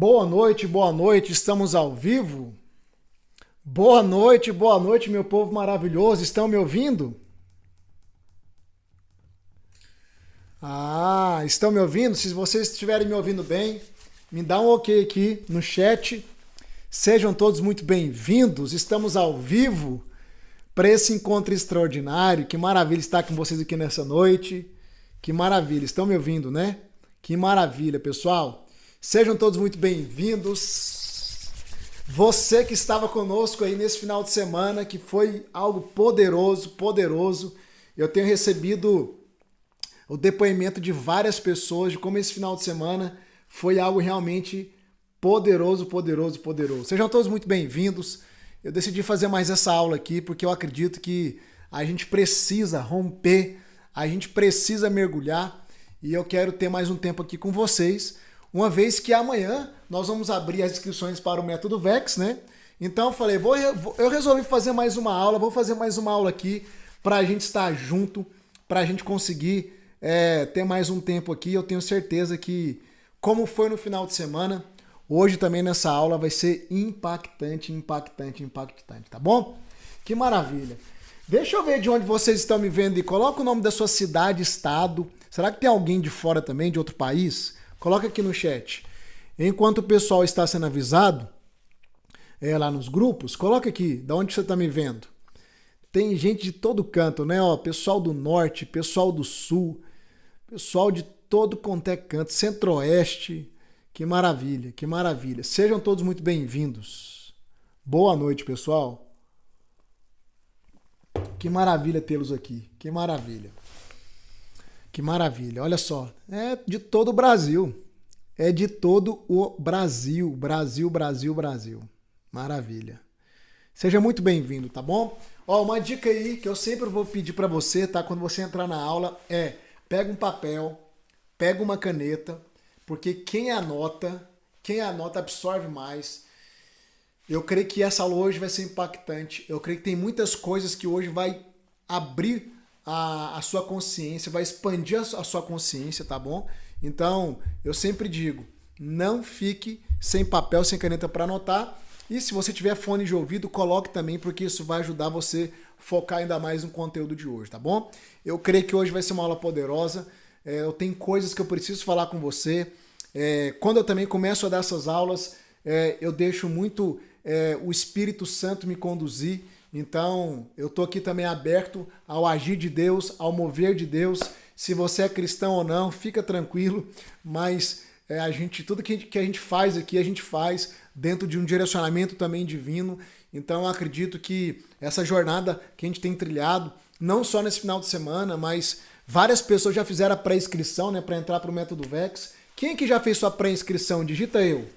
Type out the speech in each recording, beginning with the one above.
boa noite, estamos ao vivo? Boa noite, meu povo maravilhoso, estão me ouvindo? Estão me ouvindo? Se vocês estiverem me ouvindo bem, me dá um ok aqui no chat. Sejam todos muito bem-vindos, estamos ao vivo para esse encontro extraordinário. Que maravilha estar com vocês aqui nessa noite. Que maravilha, estão me ouvindo, né? Que maravilha, pessoal. Sejam todos muito bem-vindos. Você que estava conosco aí nesse final de semana, que foi algo poderoso, poderoso. Eu tenho recebido o depoimento de várias pessoas de como esse final de semana foi algo realmente poderoso, poderoso, poderoso. Sejam todos muito bem-vindos. Eu decidi fazer mais essa aula aqui porque eu acredito que a gente precisa romper, a gente precisa mergulhar e eu quero ter mais um tempo aqui com vocês, uma vez que amanhã nós vamos abrir as inscrições para o Método Vex, né? Então eu falei, eu resolvi fazer mais uma aula, vou fazer mais uma aula aqui para a gente estar junto, para a gente conseguir ter mais um tempo aqui. Eu tenho certeza que, como foi no final de semana, hoje também nessa aula vai ser impactante, impactante, impactante, tá bom? Que maravilha. Deixa eu ver de onde vocês estão me vendo e coloca o nome da sua cidade, estado. Será que tem alguém de fora também, de outro país? Coloca aqui no chat. Enquanto o pessoal está sendo avisado, lá nos grupos, coloca aqui, de onde você está me vendo. Tem gente de todo canto, né? Ó, pessoal do norte, pessoal do sul, pessoal de todo quanto é canto, centro-oeste. Que maravilha, que maravilha. Sejam todos muito bem-vindos. Boa noite, pessoal. Que maravilha tê-los aqui. Que maravilha. Que maravilha. Olha só. É de todo o Brasil. É de todo o Brasil. Brasil, Brasil, Brasil. Maravilha. Seja muito bem-vindo, tá bom? Ó, uma dica aí que eu sempre vou pedir para você, tá? Quando você entrar na aula pega um papel, pega uma caneta, porque quem anota absorve mais. Eu creio que essa aula hoje vai ser impactante. Eu creio que tem muitas coisas que hoje vai abrir a sua consciência, vai expandir a sua consciência, tá bom? Então, eu sempre digo, não fique sem papel, sem caneta para anotar. E se você tiver fone de ouvido, coloque também, porque isso vai ajudar você a focar ainda mais no conteúdo de hoje, tá bom? Eu creio que hoje vai ser uma aula poderosa. Eu tenho coisas que eu preciso falar com você. Quando eu também começo a dar essas aulas, eu deixo muito o Espírito Santo me conduzir. Então, eu estou aqui também aberto ao agir de Deus, ao mover de Deus. Se você é cristão ou não, fica tranquilo, mas tudo que a gente faz aqui, a gente faz dentro de um direcionamento também divino. Então, eu acredito que essa jornada que a gente tem trilhado, não só nesse final de semana, mas várias pessoas já fizeram a pré-inscrição, né, para entrar para o Método Vex. Quem que já fez sua pré-inscrição? Digita eu.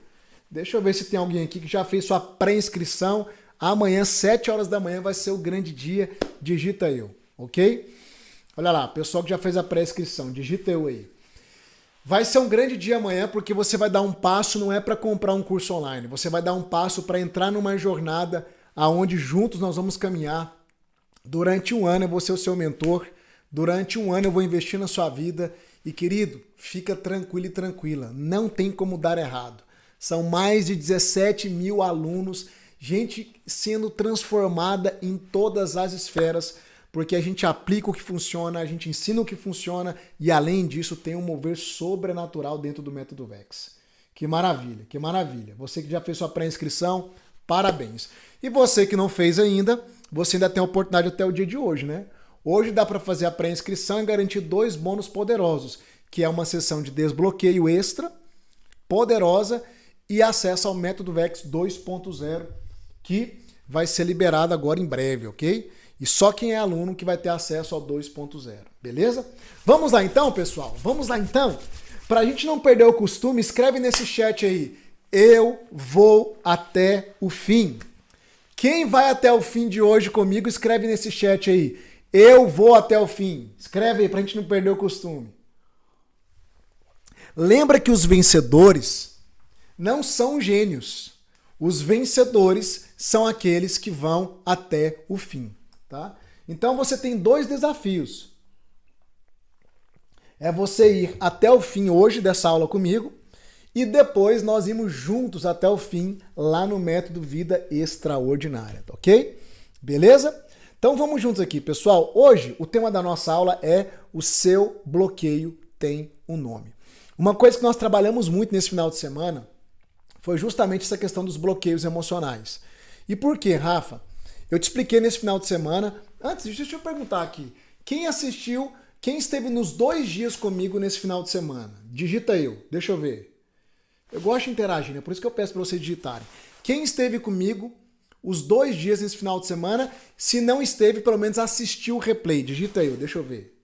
Deixa eu ver se tem alguém aqui que já fez sua pré-inscrição. Amanhã, 7 horas da manhã, vai ser o grande dia. Digita eu, ok? Olha lá, pessoal que já fez a pré-inscrição, digita eu aí. Vai ser um grande dia amanhã porque você vai dar um passo, não é para comprar um curso online. Você vai dar um passo para entrar numa jornada aonde juntos nós vamos caminhar. Durante um ano eu vou ser o seu mentor. Durante um ano eu vou investir na sua vida. E querido, fica tranquilo e tranquila. Não tem como dar errado. São mais de 17 mil alunos, gente sendo transformada em todas as esferas, porque a gente aplica o que funciona, a gente ensina o que funciona e, além disso, tem um mover sobrenatural dentro do Método Vex. Que maravilha, que maravilha. Você que já fez sua pré-inscrição, parabéns. E você que não fez ainda, você ainda tem a oportunidade até o dia de hoje, né? Hoje dá para fazer a pré-inscrição e garantir 2 bônus poderosos, que é uma sessão de desbloqueio extra, poderosa, e acesso ao Método Vex 2.0, que vai ser liberado agora em breve, ok? E só quem é aluno que vai ter acesso ao 2.0, beleza? Vamos lá então, pessoal? Vamos lá então? Para a gente não perder o costume, escreve nesse chat aí, eu vou até o fim. Quem vai até o fim de hoje comigo, escreve nesse chat aí, eu vou até o fim. Escreve aí para a gente não perder o costume. Lembra que os vencedores não são gênios. Os vencedores são aqueles que vão até o fim, tá? Então você tem 2 desafios. É você ir até o fim hoje dessa aula comigo e depois nós irmos juntos até o fim lá no método Vida Extraordinária, tá ok? Beleza? Então vamos juntos aqui, pessoal. Hoje o tema da nossa aula é o seu bloqueio tem um nome. Uma coisa que nós trabalhamos muito nesse final de semana foi justamente essa questão dos bloqueios emocionais. E por quê, Rafa? Eu te expliquei nesse final de semana. Antes, deixa eu perguntar aqui. Quem assistiu, quem esteve nos 2 dias comigo nesse final de semana? Digita eu, deixa eu ver. Eu gosto de interagir, né? Por isso que eu peço para vocês digitarem. Quem esteve comigo os 2 dias nesse final de semana? Se não esteve, pelo menos assistiu o replay. Digita eu, deixa eu ver.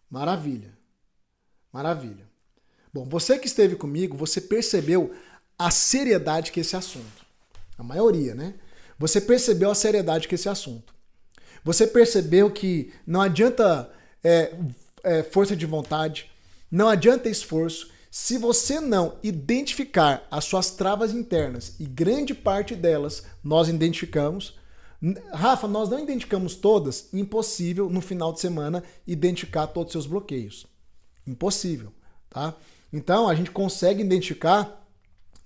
Maravilha. Maravilha. Bom, você que esteve comigo, você percebeu a seriedade que esse assunto. A maioria, né? Você percebeu a seriedade que esse assunto. Você percebeu que não adianta força de vontade, não adianta esforço, se você não identificar as suas travas internas, e grande parte delas nós identificamos. Rafa, nós não identificamos todas, impossível no final de semana identificar todos os seus bloqueios. Impossível, tá? Então a gente consegue identificar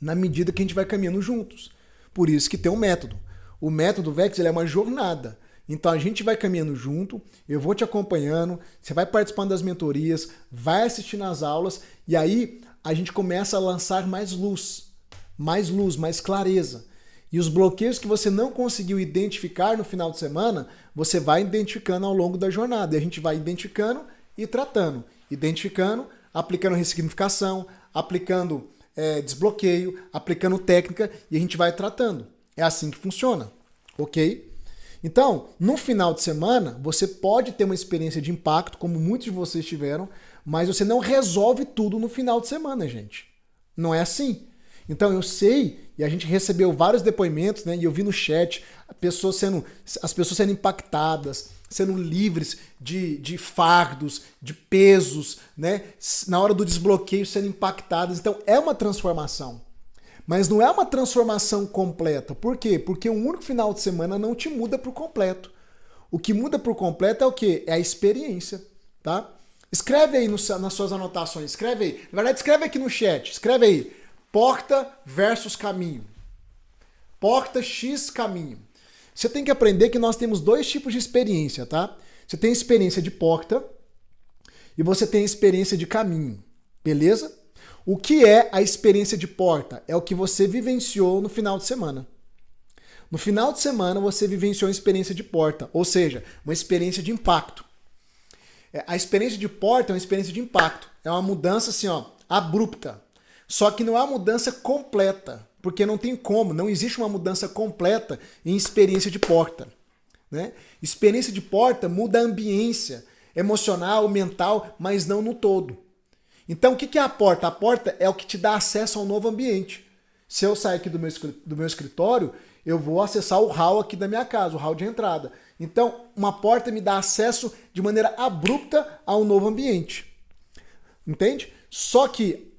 na medida que a gente vai caminhando juntos. Por isso que tem um método. O método VEX ele é uma jornada. Então a gente vai caminhando junto, eu vou te acompanhando, você vai participando das mentorias, vai assistindo às aulas e aí a gente começa a lançar mais luz, mais clareza. E os bloqueios que você não conseguiu identificar no final de semana, você vai identificando ao longo da jornada. E a gente vai identificando e tratando. Identificando, aplicando ressignificação, aplicando desbloqueio, aplicando técnica e a gente vai tratando. É assim que funciona, ok? Então, no final de semana, você pode ter uma experiência de impacto, como muitos de vocês tiveram, mas você não resolve tudo no final de semana, gente. Não é assim. Então, eu sei, e a gente recebeu vários depoimentos, né, e eu vi no chat, as pessoas sendo impactadas, sendo livres de fardos, de pesos, né? Na hora do desbloqueio sendo impactadas. Então é uma transformação. Mas não é uma transformação completa. Por quê? Porque um único final de semana não te muda por completo. O que muda por completo é o quê? É a experiência, tá? Escreve aí nas suas anotações, escreve aí. Na verdade, escreve aqui no chat, escreve aí. Porta versus caminho. Porta X caminho. Você tem que aprender que nós temos 2 tipos de experiência, tá? Você tem experiência de porta e você tem experiência de caminho, beleza? O que é a experiência de porta? É o que você vivenciou no final de semana. No final de semana você vivenciou uma experiência de porta, ou seja, uma experiência de impacto. A experiência de porta é uma experiência de impacto. É uma mudança assim, ó, abrupta. Só que não é uma mudança completa. Porque não tem como, não existe uma mudança completa em experiência de porta, né? Experiência de porta muda a ambiência emocional, mental, mas não no todo. Então o que é a porta? A porta é o que te dá acesso ao novo ambiente. Se eu sair aqui do meu escritório, eu vou acessar o hall aqui da minha casa, o hall de entrada. Então uma porta me dá acesso de maneira abrupta a um novo ambiente. Entende? Só que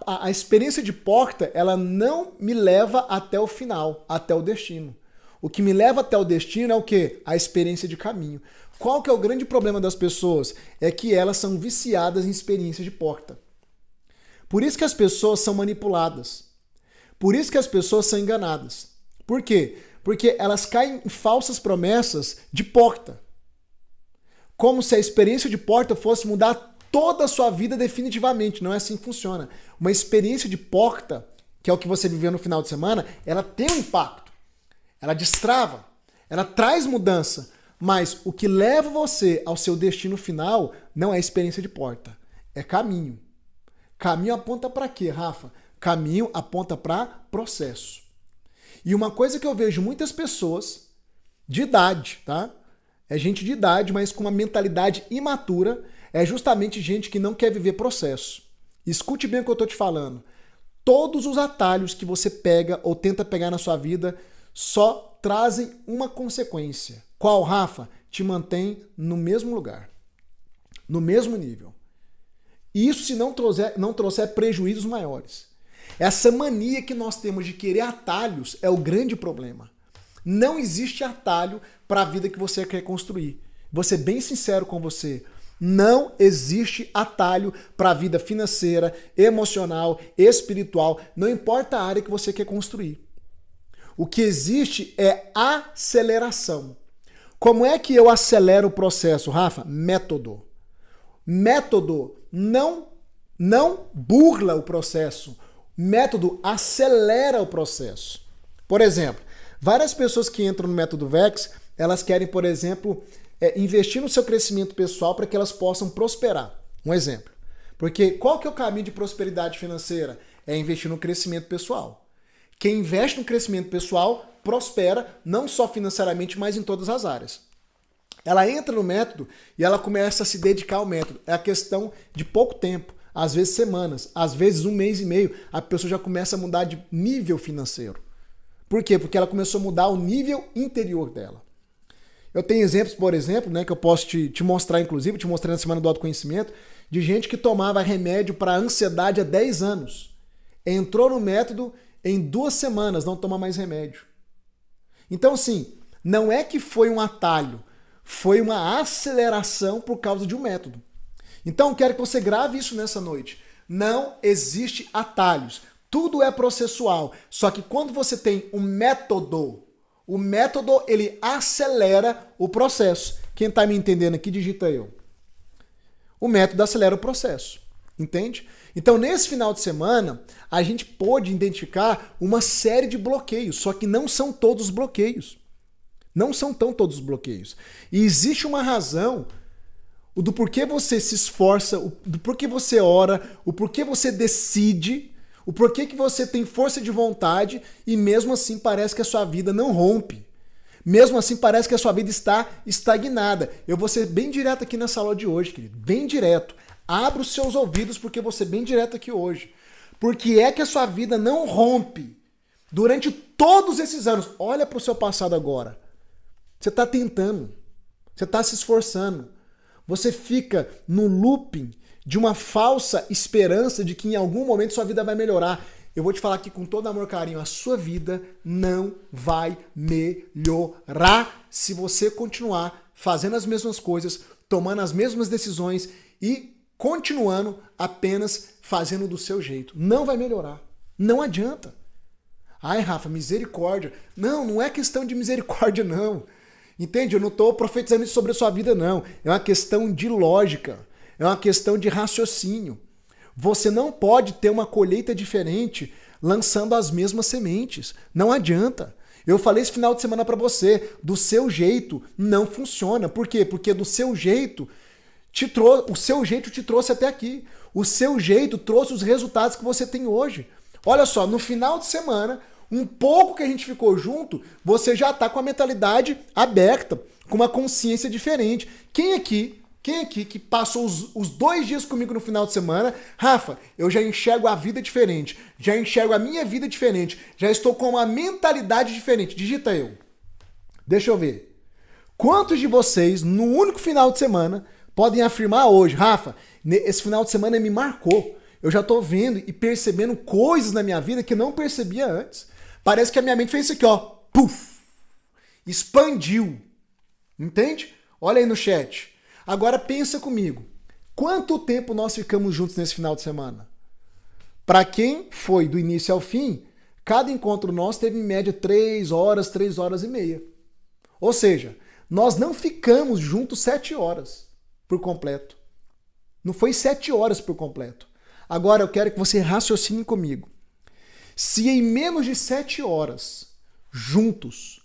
a experiência de porta, ela não me leva até o final, até o destino. O que me leva até o destino é o quê? A experiência de caminho. Qual que é o grande problema das pessoas? É que elas são viciadas em experiência de porta. Por isso que as pessoas são manipuladas. Por isso que as pessoas são enganadas. Por quê? Porque elas caem em falsas promessas de porta. Como se a experiência de porta fosse mudar toda a sua vida definitivamente. Não é assim que funciona. Uma experiência de porta, que é o que você viveu no final de semana, ela tem um impacto. Ela destrava. Ela traz mudança. Mas o que leva você ao seu destino final não é experiência de porta. É caminho. Caminho aponta para quê, Rafa? Caminho aponta para processo. E uma coisa que eu vejo muitas pessoas de idade, tá? É gente de idade, mas com uma mentalidade imatura, é justamente gente que não quer viver processo. Escute bem o que eu estou te falando. Todos os atalhos que você pega ou tenta pegar na sua vida só trazem uma consequência. Qual, Rafa? Te mantém no mesmo lugar, no mesmo nível. Isso se não trouxer prejuízos maiores. Essa mania que nós temos de querer atalhos é o grande problema. Não existe atalho para a vida que você quer construir. Vou ser bem sincero com você. Não existe atalho para a vida financeira, emocional, espiritual, não importa a área que você quer construir. O que existe é aceleração. Como é que eu acelero o processo, Rafa? Método. Método não burla o processo. Método acelera o processo. Por exemplo, várias pessoas que entram no método VEX, elas querem, por exemplo, investir no seu crescimento pessoal para que elas possam prosperar. Um exemplo. Porque qual que é o caminho de prosperidade financeira? É investir no crescimento pessoal. Quem investe no crescimento pessoal prospera, não só financeiramente, mas em todas as áreas. Ela entra no método e ela começa a se dedicar ao método. É a questão de pouco tempo, às vezes semanas, às vezes um mês e meio, a pessoa já começa a mudar de nível financeiro. Por quê? Porque ela começou a mudar o nível interior dela. Eu tenho exemplos, por exemplo, né, que eu posso te mostrar, inclusive, te mostrei na Semana do Autoconhecimento, de gente que tomava remédio para ansiedade há 10 anos. Entrou no método, em 2 semanas não toma mais remédio. Então, assim, não é que foi um atalho, foi uma aceleração por causa de um método. Então, quero que você grave isso nessa noite. Não existe atalhos. Tudo é processual. Só que quando você tem um método, o método ele acelera o processo. Quem está me entendendo aqui, digita eu. O método acelera o processo. Entende? Então, nesse final de semana, a gente pôde identificar uma série de bloqueios, só que não são todos os bloqueios. Não são todos os bloqueios. E existe uma razão do porquê você se esforça, do porquê você ora, o porquê você decide, o porquê que você tem força de vontade e mesmo assim parece que a sua vida não rompe. Mesmo assim parece que a sua vida está estagnada. Eu vou ser bem direto aqui nessa aula de hoje, querido. Bem direto. Abra os seus ouvidos porque eu vou ser bem direto aqui hoje. Porque é que a sua vida não rompe durante todos esses anos. Olha para o seu passado agora. Você está tentando. Você está se esforçando. Você fica no looping de uma falsa esperança de que em algum momento sua vida vai melhorar. Eu vou te falar aqui com todo amor e carinho, a sua vida não vai melhorar se você continuar fazendo as mesmas coisas, tomando as mesmas decisões e continuando apenas fazendo do seu jeito. Não vai melhorar. Não adianta. Ai, Rafa, misericórdia. Não é questão de misericórdia, não. Entende? Eu não estou profetizando isso sobre a sua vida, não. É uma questão de lógica. É uma questão de raciocínio. Você não pode ter uma colheita diferente lançando as mesmas sementes. Não adianta. Eu falei esse final de semana para você, do seu jeito não funciona. Por quê? Porque do seu jeito o seu jeito te trouxe até aqui. O seu jeito trouxe os resultados que você tem hoje. Olha só, no final de semana, um pouco que a gente ficou junto, você já está com a mentalidade aberta, com uma consciência diferente. Quem aqui que passou os 2 dias comigo no final de semana, Rafa, eu já enxergo a vida diferente, já enxergo a minha vida diferente, já estou com uma mentalidade diferente. Digita eu. Deixa eu ver. Quantos de vocês, no único final de semana, podem afirmar hoje, Rafa, esse final de semana me marcou. Eu já estou vendo e percebendo coisas na minha vida que não percebia antes. Parece que a minha mente fez isso aqui, ó. Puf! Expandiu. Entende? Olha aí no chat. Agora pensa comigo. Quanto tempo nós ficamos juntos nesse final de semana? Para quem foi do início ao fim, cada encontro nosso teve em média 3 horas, 3 horas e meia. Ou seja, nós não ficamos juntos 7 horas por completo. Não foi 7 horas por completo. Agora eu quero que você raciocine comigo. Se em menos de 7 horas, juntos,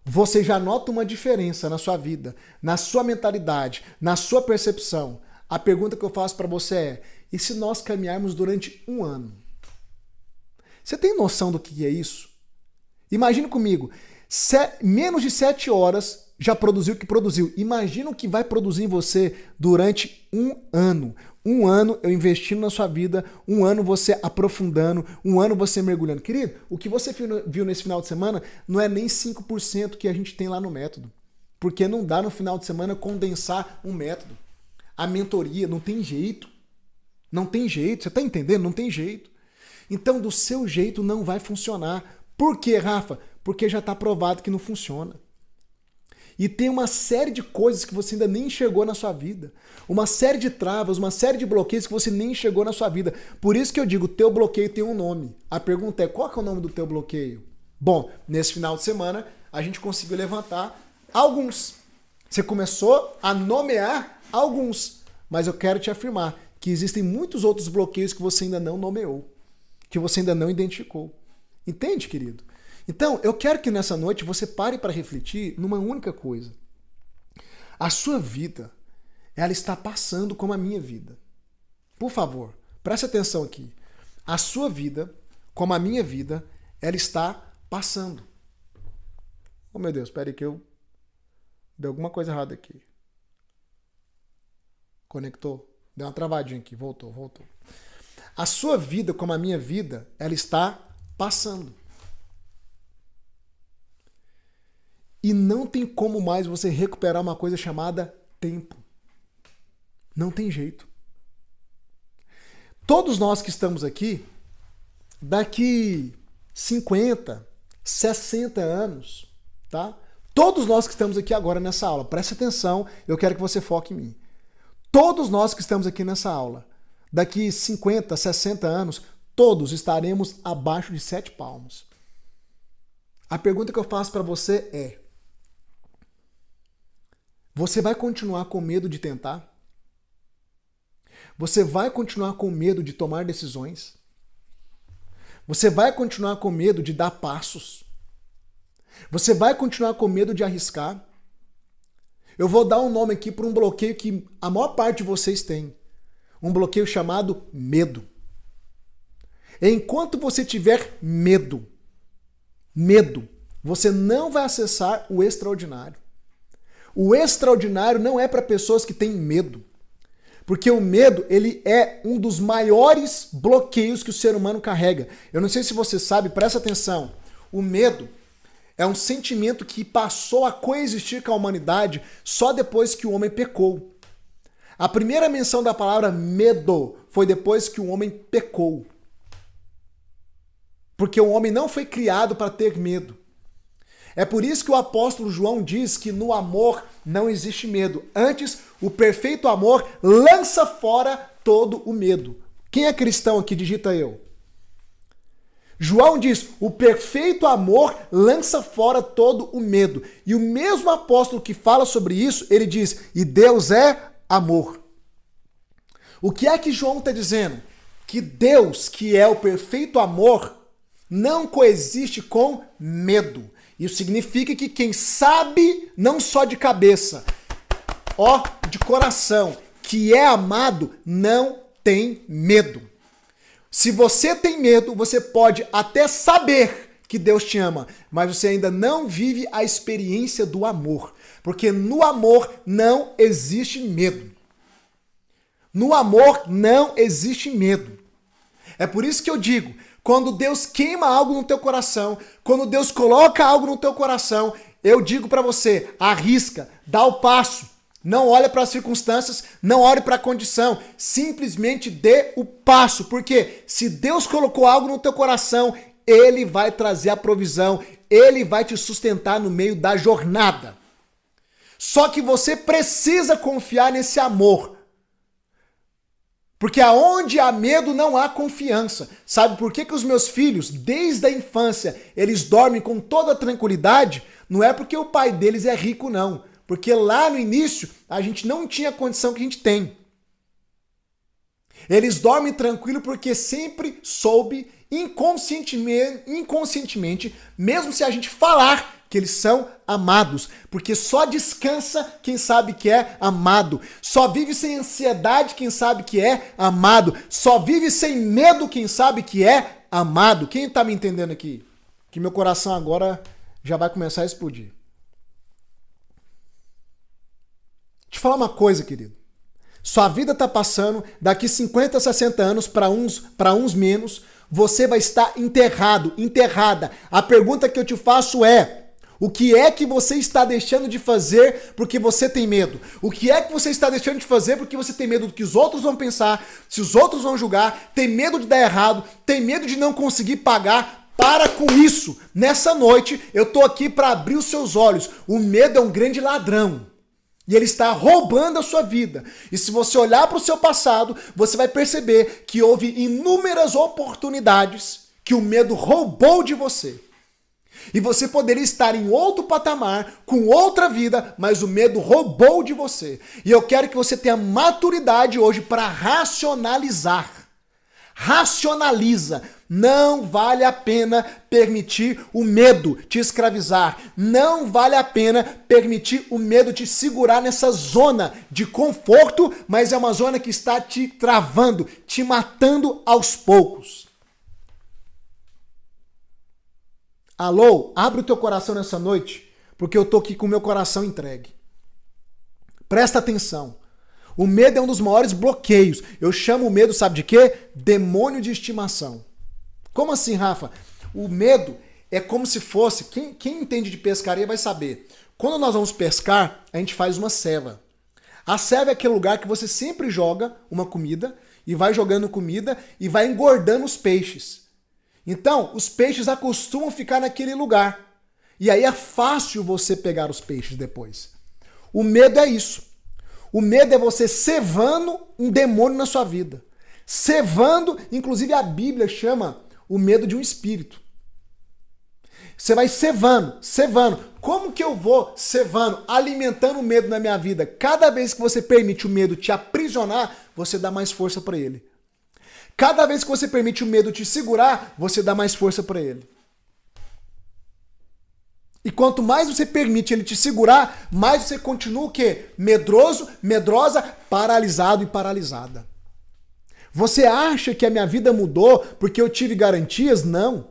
você já nota uma diferença na sua vida, na sua mentalidade, na sua percepção, a pergunta que eu faço para você é, e se nós caminharmos durante 1 ano? Você tem noção do que é isso? Imagina comigo, menos de 7 horas já produziu o que produziu. Imagina o que vai produzir em você durante 1 ano. 1 ano eu investindo na sua vida, 1 ano você aprofundando, 1 ano você mergulhando. Querido, o que você viu nesse final de semana não é nem 5% que a gente tem lá no método. Porque não dá no final de semana condensar um método. A mentoria não tem jeito. Não tem jeito. Você está entendendo? Não tem jeito. Então, do seu jeito não vai funcionar. Por quê, Rafa? Porque já está provado que não funciona. E tem uma série de coisas que você ainda nem enxergou na sua vida. Uma série de travas, uma série de bloqueios que você nem enxergou na sua vida. Por isso que eu digo, teu bloqueio tem um nome. A pergunta é, qual que é o nome do teu bloqueio? Bom, nesse final de semana, a gente conseguiu levantar alguns. Você começou a nomear alguns. Mas eu quero te afirmar que existem muitos outros bloqueios que você ainda não nomeou. Que você ainda não identificou. Entende, querido? Então, eu quero que nessa noite você pare para refletir numa única coisa. A sua vida, ela está passando como a minha vida. Por favor, preste atenção aqui. A sua vida, como a minha vida, ela está passando. Oh, meu Deus, espera aí que eu... Deu alguma coisa errada aqui. Conectou? Deu uma travadinha aqui. Voltou. A sua vida, como a minha vida, ela está passando. E não tem como mais você recuperar uma coisa chamada tempo. Não tem jeito. Todos nós que estamos aqui, daqui 50, 60 anos, tá? Todos nós que estamos aqui agora nessa aula, preste atenção, eu quero que você foque em mim. Todos nós que estamos aqui nessa aula, daqui 50, 60 anos, todos estaremos abaixo de 7 palmos. A pergunta que eu faço para você é: você vai continuar com medo de tentar? Você vai continuar com medo de tomar decisões? Você vai continuar com medo de dar passos? Você vai continuar com medo de arriscar? Eu vou dar um nome aqui para um bloqueio que a maior parte de vocês tem. Um bloqueio chamado medo. Enquanto você tiver medo, você não vai acessar o extraordinário. O extraordinário não é para pessoas que têm medo. Porque o medo, ele é um dos maiores bloqueios que o ser humano carrega. Eu não sei se você sabe, presta atenção. O medo é um sentimento que passou a coexistir com a humanidade só depois que o homem pecou. A primeira menção da palavra medo foi depois que o homem pecou. Porque o homem não foi criado para ter medo. É por isso que o apóstolo João diz que no amor não existe medo. Antes, o perfeito amor lança fora todo o medo. Quem é cristão aqui? Digita eu. João diz, o perfeito amor lança fora todo o medo. E o mesmo apóstolo que fala sobre isso, ele diz, e Deus é amor. O que é que João está dizendo? Que Deus, que é o perfeito amor, não coexiste com medo. Isso significa que quem sabe, não só de cabeça, de coração, que é amado, não tem medo. Se você tem medo, você pode até saber que Deus te ama, mas você ainda não vive a experiência do amor. Porque no amor não existe medo. No amor não existe medo. É por isso que eu digo, quando Deus queima algo no teu coração, quando Deus coloca algo no teu coração, eu digo para você, arrisca, dá o passo. Não olhe para as circunstâncias, não olhe para a condição, simplesmente dê o passo, porque se Deus colocou algo no teu coração, Ele vai trazer a provisão, Ele vai te sustentar no meio da jornada. Só que você precisa confiar nesse amor. Porque aonde há medo não há confiança. Sabe por que os meus filhos, desde a infância, eles dormem com toda tranquilidade? Não é porque o pai deles é rico, não. Porque lá no início, a gente não tinha a condição que a gente tem. Eles dormem tranquilo porque sempre soube, inconscientemente, mesmo se a gente falar que eles são amados, porque só descansa quem sabe que é amado, só vive sem ansiedade quem sabe que é amado, só vive sem medo quem sabe que é amado. Quem está me entendendo aqui? Que meu coração agora já vai começar a explodir. Deixa eu falar uma coisa, querido. Sua vida está passando, daqui 50, 60 anos, para uns menos, você vai estar enterrado, enterrada. A pergunta que eu te faço é, o que é que você está deixando de fazer porque você tem medo? O que é que você está deixando de fazer porque você tem medo do que os outros vão pensar, se os outros vão julgar, tem medo de dar errado, tem medo de não conseguir pagar? Para com isso. Nessa noite, eu tô aqui para abrir os seus olhos. O medo é um grande ladrão. E ele está roubando a sua vida. E se você olhar para o seu passado, você vai perceber que houve inúmeras oportunidades que o medo roubou de você. E você poderia estar em outro patamar, com outra vida, mas o medo roubou de você. E eu quero que você tenha maturidade hoje para racionalizar. Racionaliza. Não vale a pena permitir o medo te escravizar. Não vale a pena permitir o medo te segurar nessa zona de conforto, mas é uma zona que está te travando, te matando aos poucos. Alô, abre o teu coração nessa noite, porque eu tô aqui com o meu coração entregue. Presta atenção. O medo é um dos maiores bloqueios. Eu chamo o medo, sabe de quê? Demônio de estimação. Como assim, Rafa? O medo é como se fosse... Quem entende de pescaria vai saber. Quando nós vamos pescar, a gente faz uma ceva. A ceva é aquele lugar que você sempre joga uma comida e vai jogando comida e vai engordando os peixes. Então, os peixes acostumam ficar naquele lugar. E aí é fácil você pegar os peixes depois. O medo é isso. O medo é você cevando um demônio na sua vida. Cevando, inclusive a Bíblia chama o medo de um espírito. Você vai cevando. Como que eu vou cevando, alimentando o medo na minha vida? Cada vez que você permite o medo te aprisionar, você dá mais força para ele. Cada vez que você permite o medo te segurar, você dá mais força para ele. E quanto mais você permite ele te segurar, mais você continua o quê? Medroso, medrosa, paralisado e paralisada. Você acha que a minha vida mudou porque eu tive garantias? Não.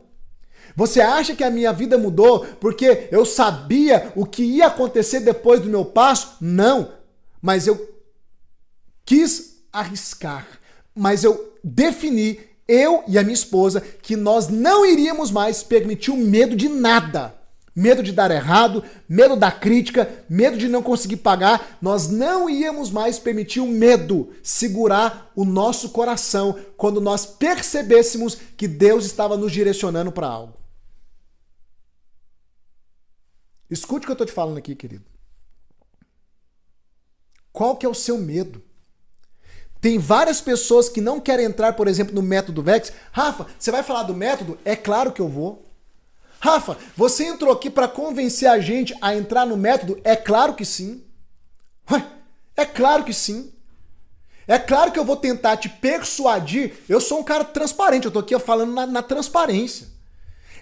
Você acha que a minha vida mudou porque eu sabia o que ia acontecer depois do meu passo? Não. Mas eu quis arriscar. Mas eu defini, eu e a minha esposa, que nós não iríamos mais permitir o medo de nada. Medo de dar errado, medo da crítica, medo de não conseguir pagar. Nós não íamos mais permitir o medo segurar o nosso coração quando nós percebêssemos que Deus estava nos direcionando para algo. Escute o que eu estou te falando aqui, querido. Qual que é o seu medo? Tem várias pessoas que não querem entrar, por exemplo, no método VEX. Rafa, você vai falar do método? É claro que eu vou. Rafa, você entrou aqui para convencer a gente a entrar no método? É claro que sim. Ué, é claro que sim. É claro que eu vou tentar te persuadir. Eu sou um cara transparente, eu tô aqui falando na transparência.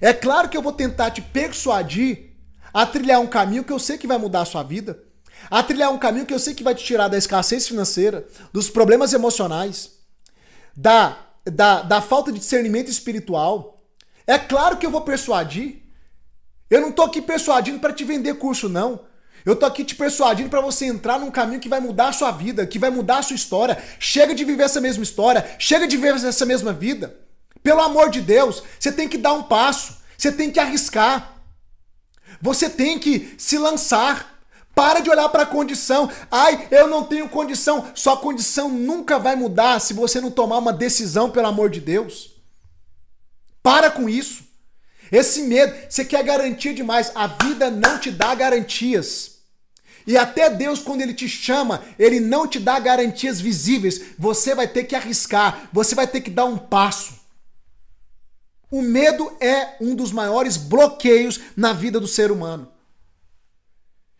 É claro que eu vou tentar te persuadir a trilhar um caminho que eu sei que vai mudar a sua vida. A trilhar um caminho que eu sei que vai te tirar da escassez financeira, dos problemas emocionais, da falta de discernimento espiritual. É claro que eu vou persuadir. Eu não tô aqui persuadindo para te vender curso, não. Eu tô aqui te persuadindo para você entrar num caminho que vai mudar a sua vida, que vai mudar a sua história. Chega de viver essa mesma história, chega de viver essa mesma vida. Pelo amor de Deus, você tem que dar um passo, você tem que arriscar. Você tem que se lançar. Para de olhar para a condição. Ai, eu não tenho condição. Sua condição nunca vai mudar se você não tomar uma decisão, pelo amor de Deus. Para com isso. Esse medo, você quer garantia demais. A vida não te dá garantias. E até Deus, quando Ele te chama, Ele não te dá garantias visíveis. Você vai ter que arriscar. Você vai ter que dar um passo. O medo é um dos maiores bloqueios na vida do ser humano.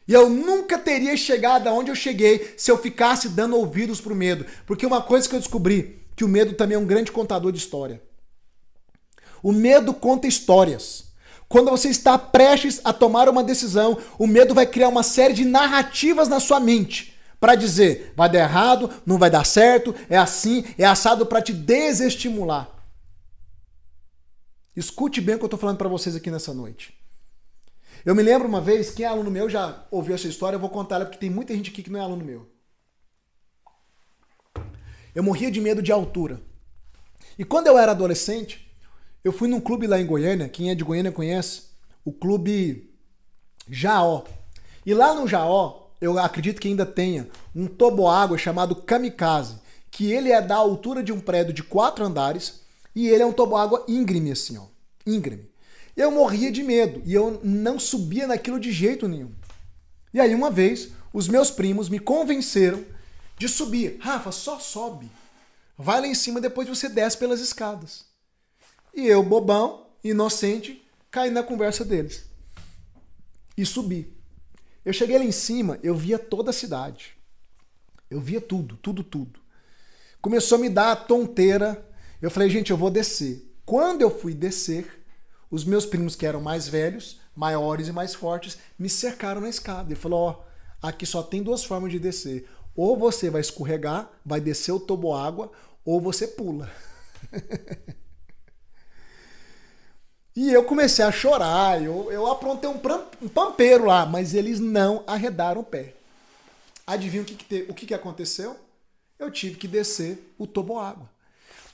E eu nunca teria chegado aonde eu cheguei se eu ficasse dando ouvidos pro medo. Porque uma coisa que eu descobri, que o medo também é um grande contador de história. O medo conta histórias. Quando você está prestes a tomar uma decisão, o medo vai criar uma série de narrativas na sua mente para dizer, vai dar errado, não vai dar certo, é assim, é assado, para te desestimular. Escute bem o que eu estou falando para vocês aqui nessa noite. Eu me lembro uma vez, quem é aluno meu já ouviu essa história, eu vou contar ela porque tem muita gente aqui que não é aluno meu. Eu morria de medo de altura. E quando eu era adolescente, eu fui num clube lá em Goiânia, quem é de Goiânia conhece, o clube Jaó. E lá no Jaó, eu acredito que ainda tenha um toboágua chamado Kamikaze, que ele é da altura de um prédio de 4 andares e ele é um toboágua íngreme assim, ó, íngreme. Eu morria de medo e eu não subia naquilo de jeito nenhum. E aí uma vez, os meus primos me convenceram de subir. Rafa, só sobe. Vai lá em cima, depois você desce pelas escadas. E eu, bobão, inocente, caí na conversa deles. E subi. Eu cheguei lá em cima, eu via toda a cidade. Eu via tudo, tudo, tudo. Começou a me dar a tonteira. Eu falei, gente, eu vou descer. Quando eu fui descer, os meus primos que eram mais velhos, maiores e mais fortes, me cercaram na escada. E falou, ó, aqui só tem duas formas de descer. Ou você vai escorregar, vai descer o toboágua, ou você pula. E eu comecei a chorar, eu aprontei um pampeiro lá, mas eles não arredaram o pé. Adivinha o que aconteceu? Eu tive que descer o toboágua.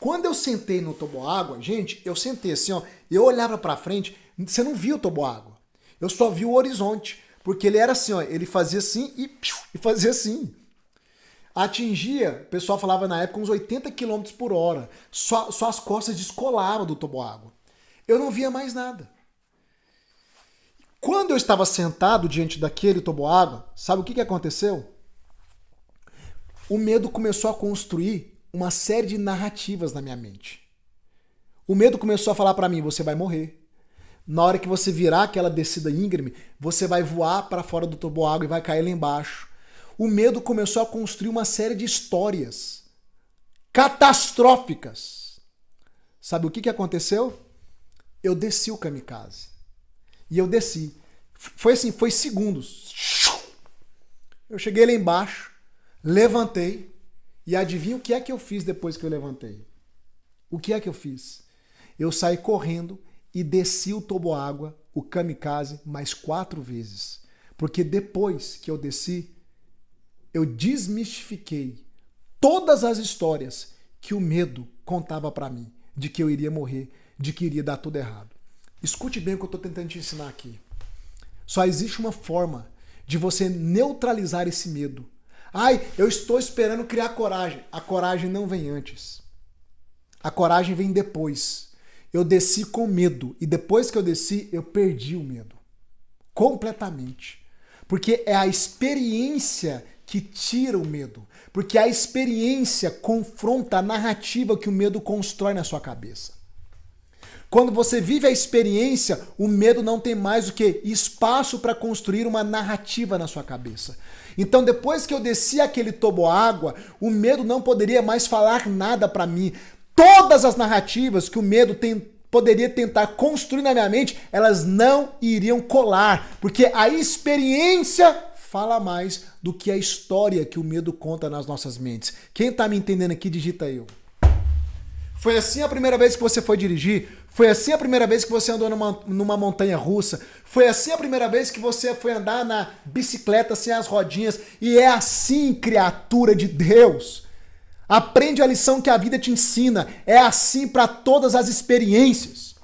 Quando eu sentei no toboágua, gente, eu sentei assim, ó, eu olhava pra frente, você não via o toboágua. Eu só vi o horizonte, porque ele era assim, ó, ele fazia assim e fazia assim. Atingia, o pessoal falava na época, uns 80 km por hora. Só as costas descolavam do toboágua. Eu não via mais nada. Quando eu estava sentado diante daquele toboágua, sabe o que aconteceu? O medo começou a construir uma série de narrativas na minha mente. O medo começou a falar para mim, você vai morrer. Na hora que você virar aquela descida íngreme, você vai voar para fora do toboágua e vai cair lá embaixo. O medo começou a construir uma série de histórias catastróficas. Sabe o que aconteceu? Eu desci o kamikaze. E eu desci. Foi assim, foi segundos. Eu cheguei lá embaixo, levantei, e adivinha o que é que eu fiz depois que eu levantei? O que é que eu fiz? Eu saí correndo e desci o toboágua, o kamikaze, mais 4 vezes. Porque depois que eu desci, eu desmistifiquei todas as histórias que o medo contava pra mim, de que eu iria morrer, de que iria dar tudo errado. Escute bem o que eu estou tentando te ensinar aqui. Só existe uma forma de você neutralizar esse medo. Ai, eu estou esperando criar coragem. A coragem não vem antes. A coragem vem depois. Eu desci com medo e depois que eu desci, eu perdi o medo. Completamente. Porque é a experiência que tira o medo. Porque a experiência confronta a narrativa que o medo constrói na sua cabeça. Quando você vive a experiência, o medo não tem mais o que? Espaço para construir uma narrativa na sua cabeça. Então, depois que eu desci aquele toboágua, o medo não poderia mais falar nada para mim. Todas as narrativas que o medo poderia tentar construir na minha mente, elas não iriam colar, porque a experiência fala mais do que a história que o medo conta nas nossas mentes. Quem tá me entendendo aqui, digita eu. Foi assim a primeira vez que você foi dirigir? Foi assim a primeira vez que você andou numa montanha russa? Foi assim a primeira vez que você foi andar na bicicleta sem as rodinhas? E é assim, criatura de Deus. Aprende a lição que a vida te ensina. É assim para todas as experiências.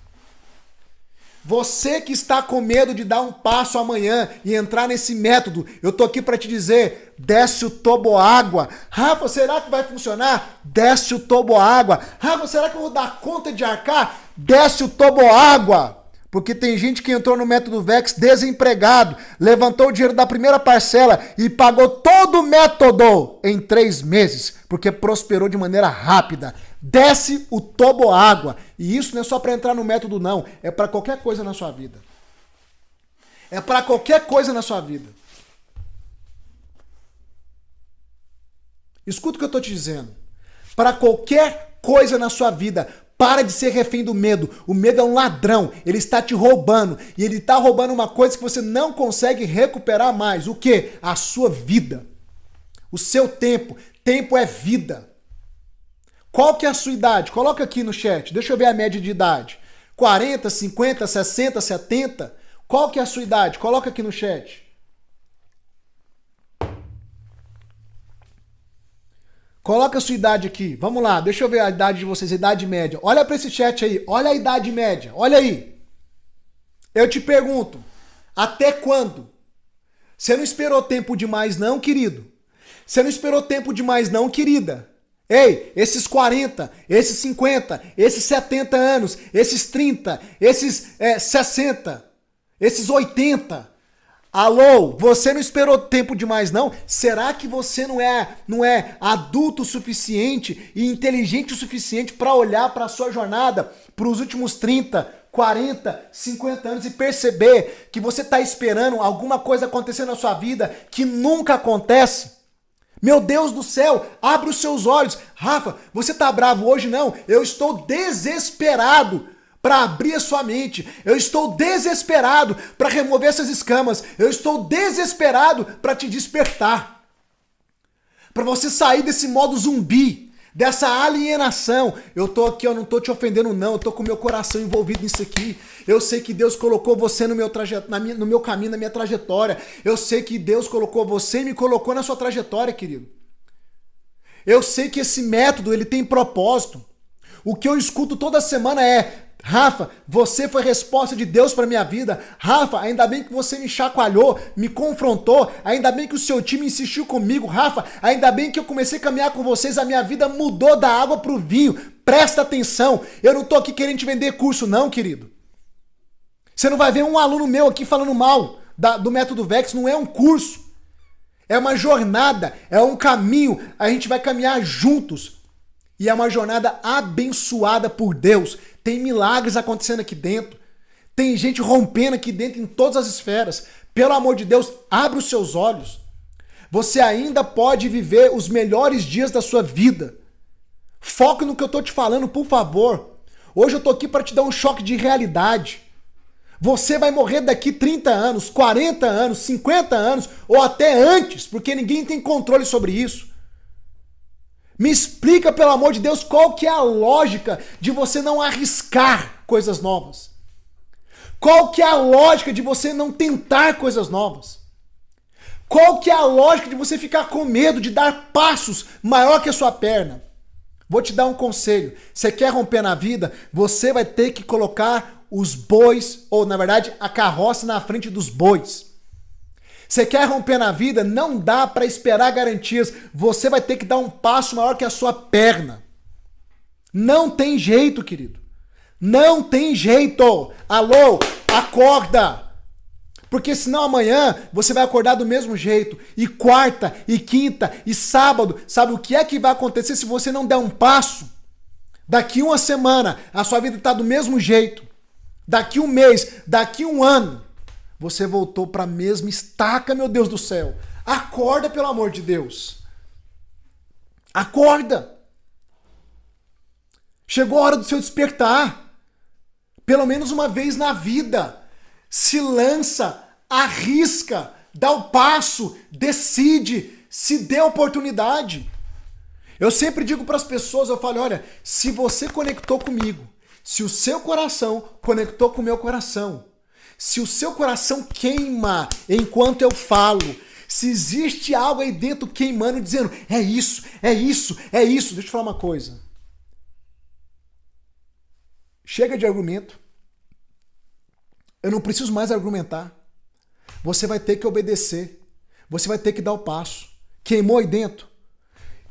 Você que está com medo de dar um passo amanhã e entrar nesse método, eu tô aqui para te dizer, desce o toboágua. Rafa, será que vai funcionar? Desce o toboágua. Rafa, será que eu vou dar conta de arcar? Desce o toboágua. Porque tem gente que entrou no método VEX desempregado, levantou o dinheiro da primeira parcela e pagou todo o método em 3 meses, porque prosperou de maneira rápida. Desce o toboágua. E isso não é só para entrar no método, não. É para qualquer coisa na sua vida. É para qualquer coisa na sua vida. Escuta o que eu estou te dizendo. Para qualquer coisa na sua vida. Para de ser refém do medo. O medo é um ladrão. Ele está te roubando. E ele está roubando uma coisa que você não consegue recuperar mais. O quê? A sua vida. O seu tempo. Tempo é vida. Qual que é a sua idade? Coloca aqui no chat. Deixa eu ver a média de idade. 40, 50, 60, 70? Qual que é a sua idade? Coloca aqui no chat. Coloca a sua idade aqui. Vamos lá, deixa eu ver a idade de vocês, a idade média. Olha para esse chat aí, olha a idade média, olha aí. Eu te pergunto, até quando? Você não esperou tempo demais não, querido? Você não esperou tempo demais não, querida? Ei, esses 40, esses 50, esses 70 anos, esses 30, esses 60, esses 80. Alô, você não esperou tempo demais não? Será que você não é adulto o suficiente e inteligente o suficiente para olhar para a sua jornada, para os últimos 30, 40, 50 anos e perceber que você está esperando alguma coisa acontecer na sua vida que nunca acontece? Meu Deus do céu, abre os seus olhos. Rafa, você tá bravo hoje? Não, eu estou desesperado para abrir a sua mente. Eu estou desesperado para remover essas escamas. Eu estou desesperado para te despertar. Para você sair desse modo zumbi, dessa alienação. Eu tô aqui, eu não tô te ofendendo não, eu tô com o meu coração envolvido nisso aqui. Eu sei que Deus colocou você no meu caminho, na minha trajetória. Eu sei que Deus colocou você e me colocou na sua trajetória, querido. Eu sei que esse método, ele tem propósito. O que eu escuto toda semana é: Rafa, você foi resposta de Deus para minha vida. Rafa, ainda bem que você me chacoalhou, me confrontou. Ainda bem que o seu time insistiu comigo. Rafa, ainda bem que eu comecei a caminhar com vocês. A minha vida mudou da água pro vinho. Presta atenção. Eu não tô aqui querendo te vender curso não, querido. Você não vai ver um aluno meu aqui falando mal do método VEX. Não é um curso. É uma jornada. É um caminho. A gente vai caminhar juntos. E é uma jornada abençoada por Deus. Tem milagres acontecendo aqui dentro. Tem gente rompendo aqui dentro em todas as esferas. Pelo amor de Deus, abre os seus olhos. Você ainda pode viver os melhores dias da sua vida. Foque no que eu tô te falando, por favor. Hoje eu tô aqui para te dar um choque de realidade. Você vai morrer daqui 30 anos, 40 anos, 50 anos ou até antes, porque ninguém tem controle sobre isso. Me explica, pelo amor de Deus, qual que é a lógica de você não arriscar coisas novas? Qual que é a lógica de você não tentar coisas novas? Qual que é a lógica de você ficar com medo de dar passos maior que a sua perna? Vou te dar um conselho. Você quer romper na vida? Você vai ter que colocar os bois, ou na verdade a carroça na frente dos bois. Você quer romper na vida? Não dá para esperar garantias. Você vai ter que dar um passo maior que a sua perna. Não tem jeito, querido. Não tem jeito. Alô, acorda. Porque senão amanhã você vai acordar do mesmo jeito. E quarta, e quinta, e sábado. Sabe o que é que vai acontecer se você não der um passo? Daqui uma semana, a sua vida está do mesmo jeito. Daqui um mês, daqui um ano, você voltou para a mesma estaca, meu Deus do céu. Acorda, pelo amor de Deus. Acorda. Chegou a hora do seu despertar. Pelo menos uma vez na vida. Se lança, arrisca, dá o passo, decide, se dê a oportunidade. Eu sempre digo para as pessoas, eu falo, olha, se você conectou comigo, se o seu coração conectou com o meu coração, se o seu coração queima enquanto eu falo, se existe algo aí dentro queimando dizendo, é isso, é isso, é isso. Deixa eu te falar uma coisa. Chega de argumento. Eu não preciso mais argumentar. Você vai ter que obedecer. Você vai ter que dar o passo. Queimou aí dentro?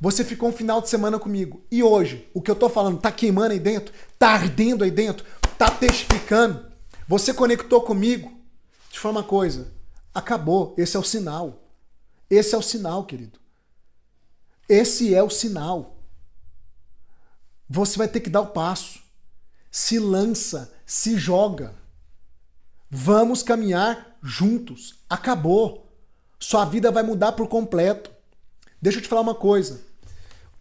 Você ficou um final de semana comigo. E hoje, o que eu tô falando tá queimando aí dentro? Tá ardendo aí dentro? Tá testificando? Você conectou comigo? Deixa eu falar uma coisa. Acabou. Esse é o sinal. Esse é o sinal, querido. Esse é o sinal. Você vai ter que dar o passo. Se lança, se joga. Vamos caminhar juntos. Acabou. Sua vida vai mudar por completo. Deixa eu te falar uma coisa.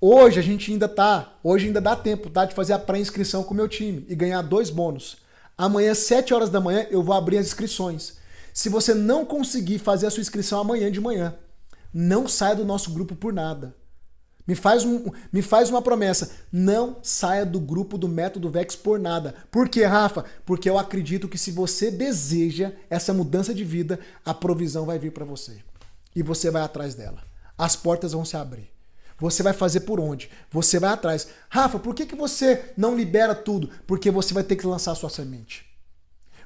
Hoje ainda dá tempo, tá, de fazer a pré-inscrição com o meu time e ganhar 2 bônus. Amanhã, 7 horas da manhã, eu vou abrir as inscrições. Se você não conseguir fazer a sua inscrição amanhã de manhã, não saia do nosso grupo por nada. Me faz uma promessa, não saia do grupo do Método VEX por nada. Por quê, Rafa? Porque eu acredito que se você deseja essa mudança de vida, a provisão vai vir para você. E você vai atrás dela. As portas vão se abrir. Você vai fazer por onde? Você vai atrás. Rafa, por que você não libera tudo? Porque você vai ter que lançar a sua semente.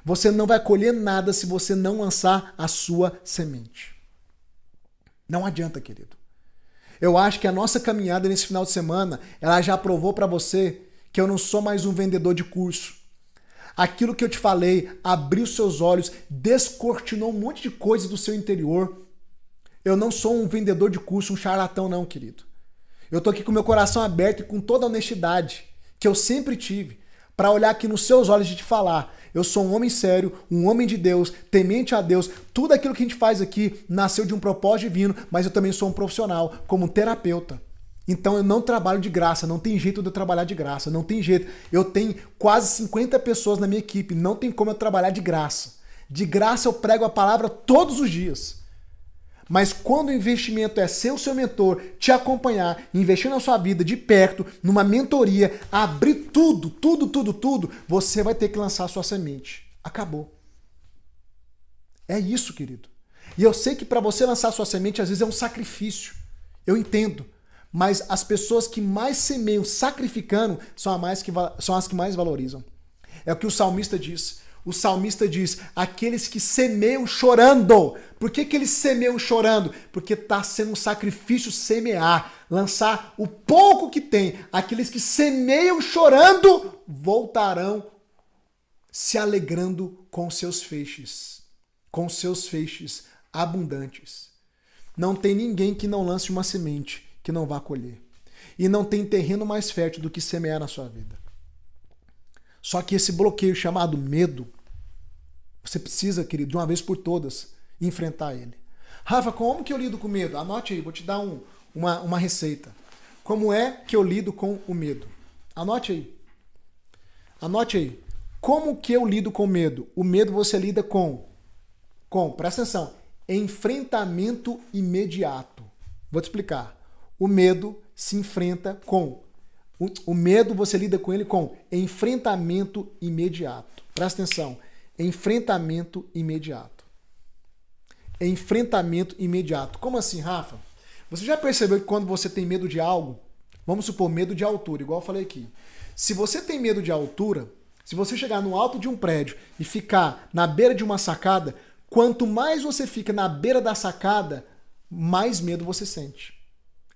Você não vai colher nada se você não lançar a sua semente. Não adianta, querido. Eu acho que a nossa caminhada nesse final de semana, ela já provou para você que eu não sou mais um vendedor de curso. Aquilo que eu te falei, abriu seus olhos, descortinou um monte de coisas do seu interior. Eu não sou um vendedor de curso, um charlatão não, querido. Eu tô aqui com meu coração aberto e com toda a honestidade que eu sempre tive para olhar aqui nos seus olhos e te falar. Eu sou um homem sério, um homem de Deus, temente a Deus. Tudo aquilo que a gente faz aqui nasceu de um propósito divino, mas eu também sou um profissional, como um terapeuta. Então eu não trabalho de graça, não tem jeito de eu trabalhar de graça, não tem jeito. Eu tenho quase 50 pessoas na minha equipe, não tem como eu trabalhar de graça. De graça eu prego a palavra todos os dias. Mas quando o investimento é ser o seu mentor, te acompanhar, investir na sua vida de perto, numa mentoria, abrir tudo, você vai ter que lançar a sua semente. Acabou. É isso, querido. E eu sei que para você lançar a sua semente, às vezes é um sacrifício. Eu entendo. Mas as pessoas que mais semeiam sacrificando são as que mais valorizam. É o que o salmista diz. O salmista diz, aqueles que semeiam chorando. Por que eles semeiam chorando? Porque está sendo um sacrifício semear, lançar o pouco que tem. Aqueles que semeiam chorando voltarão se alegrando com seus feixes abundantes. Não tem ninguém que não lance uma semente que não vá colher. E não tem terreno mais fértil do que semear na sua vida. Só que esse bloqueio chamado medo, você precisa, querido, de uma vez por todas, enfrentar ele. Rafa, como que eu lido com medo? Anote aí, vou te dar uma receita. Como é que eu lido com o medo? Anote aí. Anote aí. Como que eu lido com o medo? O medo você lida com, presta atenção, enfrentamento imediato. Vou te explicar. O medo se enfrenta com... O medo você lida com ele com enfrentamento imediato. Presta atenção. Enfrentamento imediato. Enfrentamento imediato. Como assim, Rafa? Você já percebeu que quando você tem medo de algo, vamos supor, medo de altura, igual eu falei aqui. Se você tem medo de altura, se você chegar no alto de um prédio e ficar na beira de uma sacada, quanto mais você fica na beira da sacada, mais medo você sente.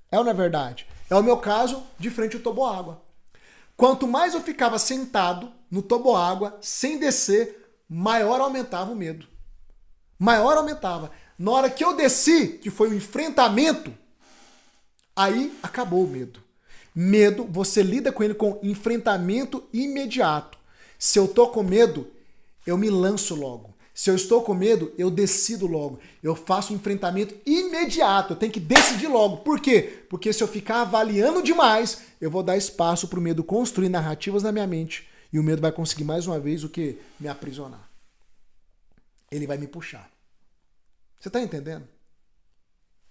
É ou não é verdade? É o meu caso de frente ao toboágua. Quanto mais eu ficava sentado no toboágua, sem descer, maior aumentava o medo. Maior aumentava. Na hora que eu desci, que foi o enfrentamento, aí acabou o medo. Medo, você lida com ele com enfrentamento imediato. Se eu tô com medo, eu me lanço logo. Se eu estou com medo, eu decido logo. Eu faço um enfrentamento imediato. Eu tenho que decidir logo. Por quê? Porque se eu ficar avaliando demais, eu vou dar espaço para o medo construir narrativas na minha mente. E o medo vai conseguir mais uma vez o quê? Me aprisionar. Ele vai me puxar. Você está entendendo?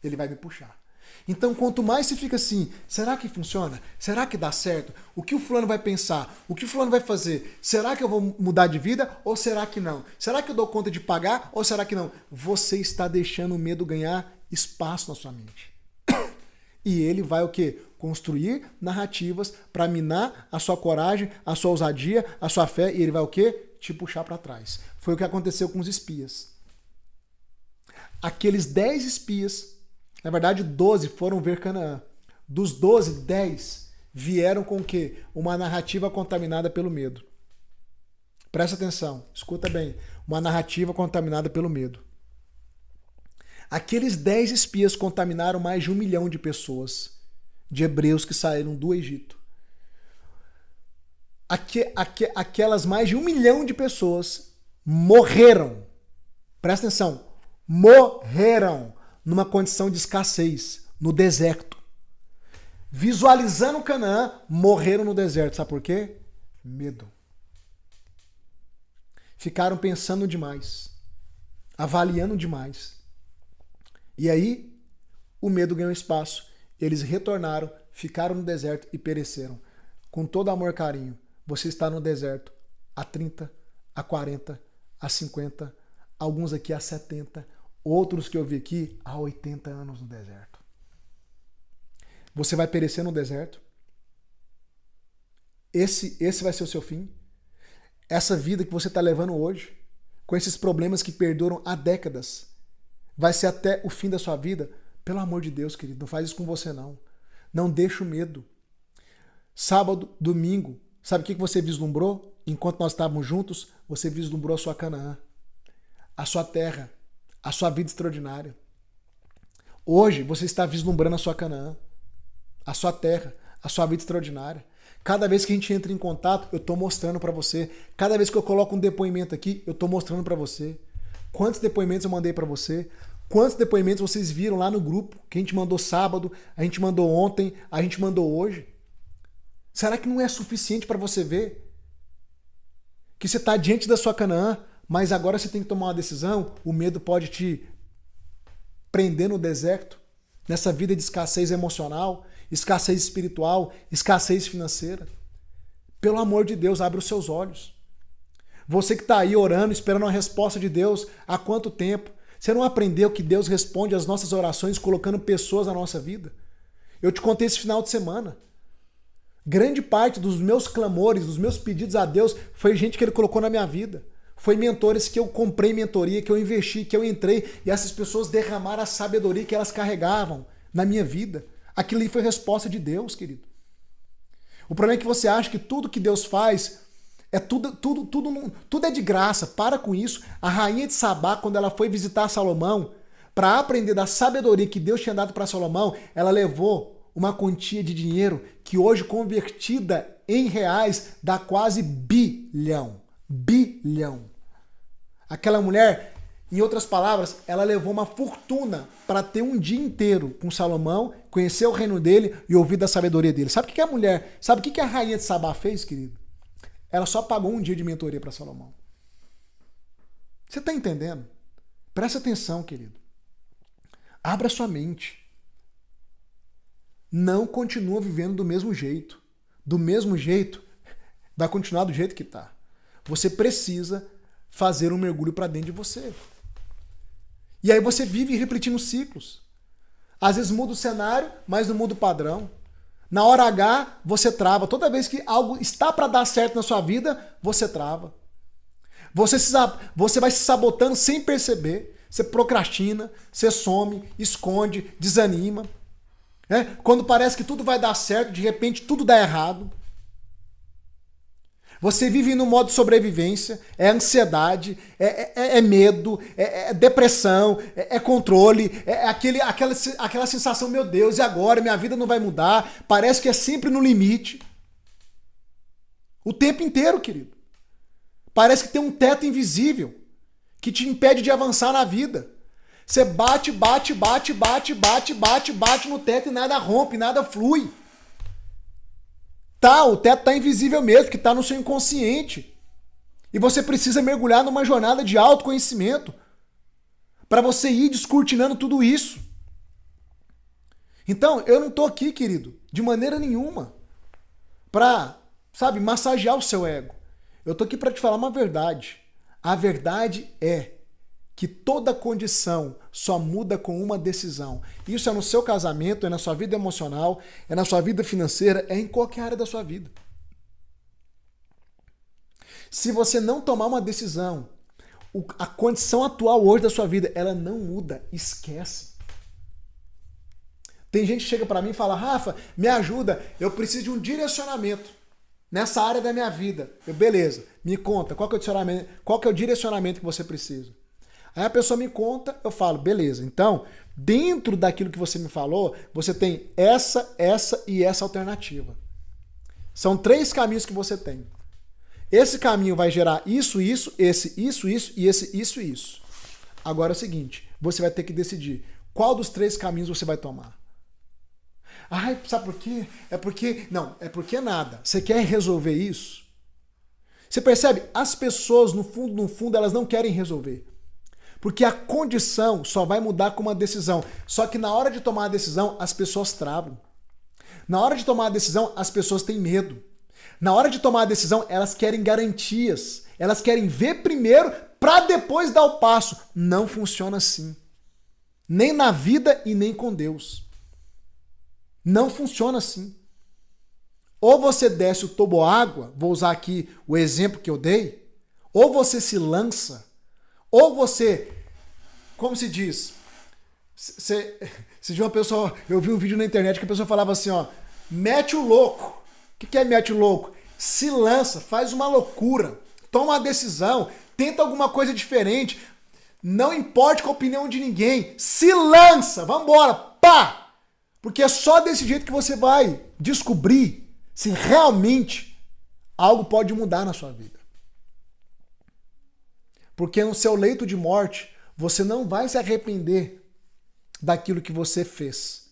Ele vai me puxar. Então, quanto mais você fica assim, será que funciona? Será que dá certo? O que o fulano vai pensar? O que o fulano vai fazer? Será que eu vou mudar de vida ou será que não? Será que eu dou conta de pagar ou será que não? Você está deixando o medo ganhar espaço na sua mente. E ele vai o quê? Construir narrativas para minar a sua coragem, a sua ousadia, a sua fé, e ele vai o quê? Te puxar para trás. Foi o que aconteceu com os espias. Aqueles 10 espias, na verdade 12 foram ver Canaã. Dos 12, 10 vieram com o quê? Uma narrativa contaminada pelo medo. Presta atenção, escuta bem. Uma narrativa contaminada pelo medo. Aqueles 10 espias contaminaram mais de 1 milhão de pessoas, de hebreus que saíram do Egito. Aquelas mais de 1 milhão de pessoas morreram. Presta atenção. Morreram numa condição de escassez, no deserto. Visualizando Canaã, morreram no deserto. Sabe por quê? Medo. Ficaram pensando demais, avaliando demais. E aí, o medo ganhou espaço. Eles retornaram, ficaram no deserto e pereceram. Com todo amor e carinho, você está no deserto há 30, há 40, há 50, alguns aqui há 70, outros que eu vi aqui há 80 anos no deserto. Você vai perecer no deserto? Esse vai ser o seu fim? Essa vida que você está levando hoje, com esses problemas que perduram há décadas, vai ser até o fim da sua vida? Pelo amor de Deus, querido, não faz isso com você não. Não deixa o medo. Sábado, domingo, sabe o que você vislumbrou? Enquanto nós estávamos juntos, você vislumbrou a sua Canaã, a sua terra, a sua vida extraordinária. Hoje você está vislumbrando a sua Canaã, a sua terra, a sua vida extraordinária. Cada vez que a gente entra em contato, eu estou mostrando para você. Cada vez que eu coloco um depoimento aqui, eu estou mostrando para você. Quantos depoimentos eu mandei para você? Quantos depoimentos vocês viram lá no grupo? Que a gente mandou sábado, a gente mandou ontem, a gente mandou hoje. Será que não é suficiente para você ver que você está diante da sua Canaã, mas agora você tem que tomar uma decisão? O medo pode te prender no deserto, nessa vida de escassez emocional, escassez espiritual, escassez financeira. Pelo amor de Deus, abre os seus olhos. Você que está aí orando, esperando uma resposta de Deus, há quanto tempo? Você não aprendeu que Deus responde às nossas orações colocando pessoas na nossa vida? Eu te contei esse final de semana. Grande parte dos meus clamores, dos meus pedidos a Deus, foi gente que Ele colocou na minha vida. Foi mentores que eu comprei mentoria, que eu investi, que eu entrei, e essas pessoas derramaram a sabedoria que elas carregavam na minha vida. Aquilo ali foi resposta de Deus, querido. O problema é que você acha que tudo que Deus faz é tudo é de graça. Para com isso. A rainha de Sabá, quando ela foi visitar Salomão, para aprender da sabedoria que Deus tinha dado para Salomão, ela levou uma quantia de dinheiro que hoje, convertida em reais, dá quase bilhão. Bilhão. Aquela mulher, em outras palavras, ela levou uma fortuna para ter um dia inteiro com Salomão, conhecer o reino dele e ouvir da sabedoria dele. Sabe o que a mulher, sabe o que a rainha de Sabá fez, querido? Ela só pagou um dia de mentoria para Salomão. Você está entendendo? Presta atenção, querido. Abra sua mente. Não continua vivendo do mesmo jeito. Do mesmo jeito, vai continuar do jeito que está. Você precisa fazer um mergulho para dentro de você. E aí você vive repetindo ciclos. Às vezes muda o cenário, mas não muda o padrão. Na hora H, você trava. Toda vez que algo está para dar certo na sua vida, você trava. Você vai se sabotando sem perceber. Você procrastina, você some, esconde, desanima. Quando parece que tudo vai dar certo, de repente tudo dá errado. Você vive no modo sobrevivência, é ansiedade, é medo, é depressão, é controle, aquela sensação, meu Deus, e agora? Minha vida não vai mudar, parece que é sempre no limite. O tempo inteiro, querido. Parece que tem um teto invisível que te impede de avançar na vida. Você bate no teto e nada rompe, nada flui. O teto tá invisível mesmo, que tá no seu inconsciente. E você precisa mergulhar numa jornada de autoconhecimento para você ir descortinando tudo isso. Então, eu não tô aqui, querido, de maneira nenhuma para, massagear o seu ego. Eu tô aqui para te falar uma verdade. A verdade é que toda condição só muda com uma decisão. Isso é no seu casamento, é na sua vida emocional, é na sua vida financeira, é em qualquer área da sua vida. Se você não tomar uma decisão, a condição atual hoje da sua vida, ela não muda. Esquece. Tem gente que chega para mim e fala, Rafa, me ajuda, eu preciso de um direcionamento nessa área da minha vida. Beleza, me conta, qual que é o direcionamento que você precisa? Aí a pessoa me conta, eu falo, beleza, então, dentro daquilo que você me falou, você tem essa e essa alternativa. São 3 caminhos que você tem. Esse caminho vai gerar isso, esse, isso e esse, isso. Agora é o seguinte, você vai ter que decidir qual dos 3 caminhos você vai tomar. Ai, sabe por quê? É porque nada. Você quer resolver isso? Você percebe? As pessoas, no fundo, elas não querem resolver. Porque a condição só vai mudar com uma decisão. Só que na hora de tomar a decisão, as pessoas travam. Na hora de tomar a decisão, as pessoas têm medo. Na hora de tomar a decisão, elas querem garantias. Elas querem ver primeiro para depois dar o passo. Não funciona assim. Nem na vida e nem com Deus. Não funciona assim. Ou você desce o toboágua, vou usar aqui o exemplo que eu dei, ou você se lança, ou você, como se diz, Se de uma pessoa, eu vi um vídeo na internet que a pessoa falava assim, ó, mete o louco. O que é mete o louco? Se lança, faz uma loucura, toma uma decisão, tenta alguma coisa diferente, não importa com a opinião de ninguém, se lança, vambora, pá! Porque é só desse jeito que você vai descobrir se realmente algo pode mudar na sua vida. Porque no seu leito de morte, você não vai se arrepender daquilo que você fez.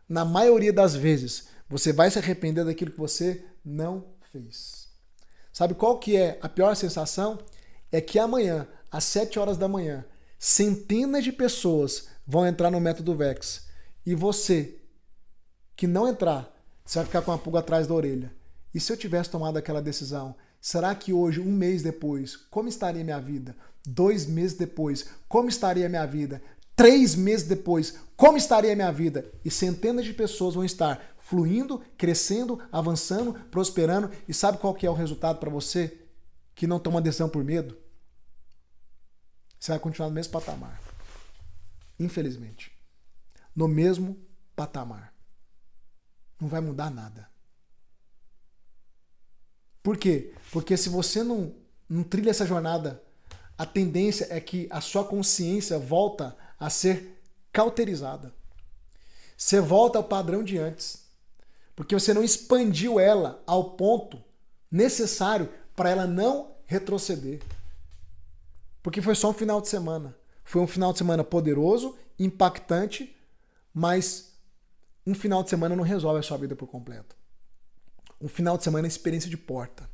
Na maioria das vezes, você vai se arrepender daquilo que você não fez. Sabe qual que é a pior sensação? É que amanhã, às 7 horas da manhã, centenas de pessoas vão entrar no método VEX. E você, que não entrar, você vai ficar com uma pulga atrás da orelha. E se eu tivesse tomado aquela decisão, será que hoje, um mês depois, como estaria minha vida? 2 meses depois, como estaria minha vida? 3 meses depois, como estaria a minha vida? E centenas de pessoas vão estar fluindo, crescendo, avançando, prosperando. E sabe qual que é o resultado para você que não toma decisão por medo? Você vai continuar no mesmo patamar. Infelizmente. No mesmo patamar. Não vai mudar nada. Por quê? Porque se você não trilha essa jornada, a tendência é que a sua consciência volta a ser cauterizada. Você volta ao padrão de antes. Porque você não expandiu ela ao ponto necessário para ela não retroceder. Porque foi só um final de semana. Foi um final de semana poderoso, impactante, mas um final de semana não resolve a sua vida por completo. Um final de semana é experiência de porta.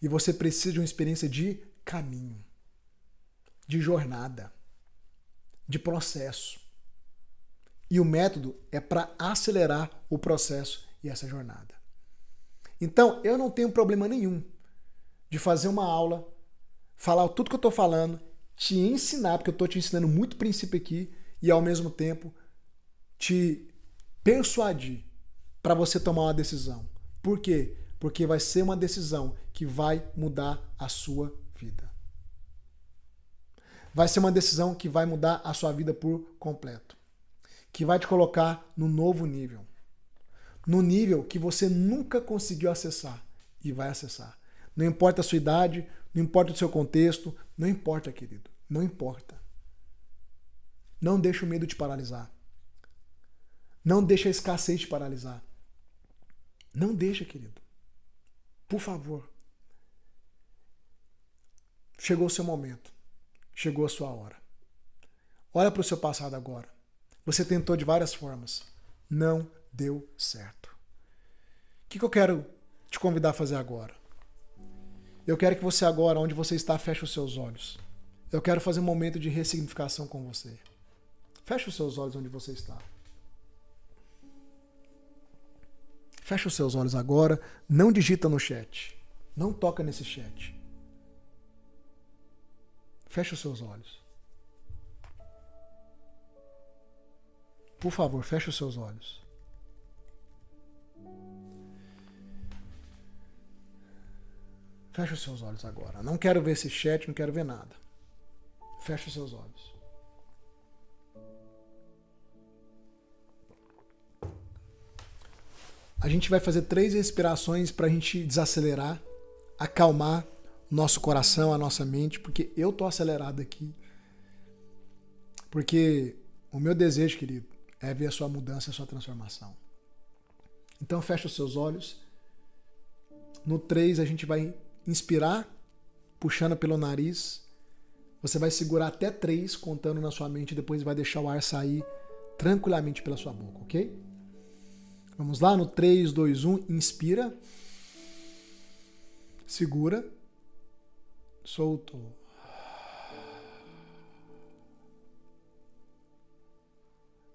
E você precisa de uma experiência de caminho, de jornada, de processo. E o método é para acelerar o processo e essa jornada. Então, eu não tenho problema nenhum de fazer uma aula, falar tudo que eu estou falando, te ensinar, porque eu estou te ensinando muito princípio aqui, e ao mesmo tempo te persuadir para você tomar uma decisão. Por quê? Porque vai ser uma decisão que vai mudar a sua vida. Vai ser uma decisão que vai mudar a sua vida por completo. Que vai te colocar no novo nível. No nível que você nunca conseguiu acessar e vai acessar. Não importa a sua idade, não importa o seu contexto, não importa, querido. Não importa. Não deixa o medo te paralisar. Não deixa a escassez te paralisar. Não deixa, querido. Por favor. Chegou o seu momento. Chegou a sua hora. Olha para o seu passado agora. Você tentou de várias formas. Não deu certo. O que eu quero te convidar a fazer agora? Eu quero que você agora, onde você está, feche os seus olhos. Eu quero fazer um momento de ressignificação com você. Feche os seus olhos onde você está. Feche os seus olhos agora. Não digita no chat. Não toca nesse chat. Feche os seus olhos. Por favor, feche os seus olhos. Feche os seus olhos agora. Não quero ver esse chat, não quero ver nada. Feche os seus olhos. A gente vai fazer 3 respirações para a gente desacelerar, acalmar nosso coração, a nossa mente, porque eu tô acelerado aqui. Porque o meu desejo, querido, é ver a sua mudança, a sua transformação. Então fecha os seus olhos. No 3 a gente vai inspirar, puxando pelo nariz. Você vai segurar até 3, contando na sua mente, e depois vai deixar o ar sair tranquilamente pela sua boca, ok? Vamos lá, no 3, 2, 1, inspira. Segura. Soltou.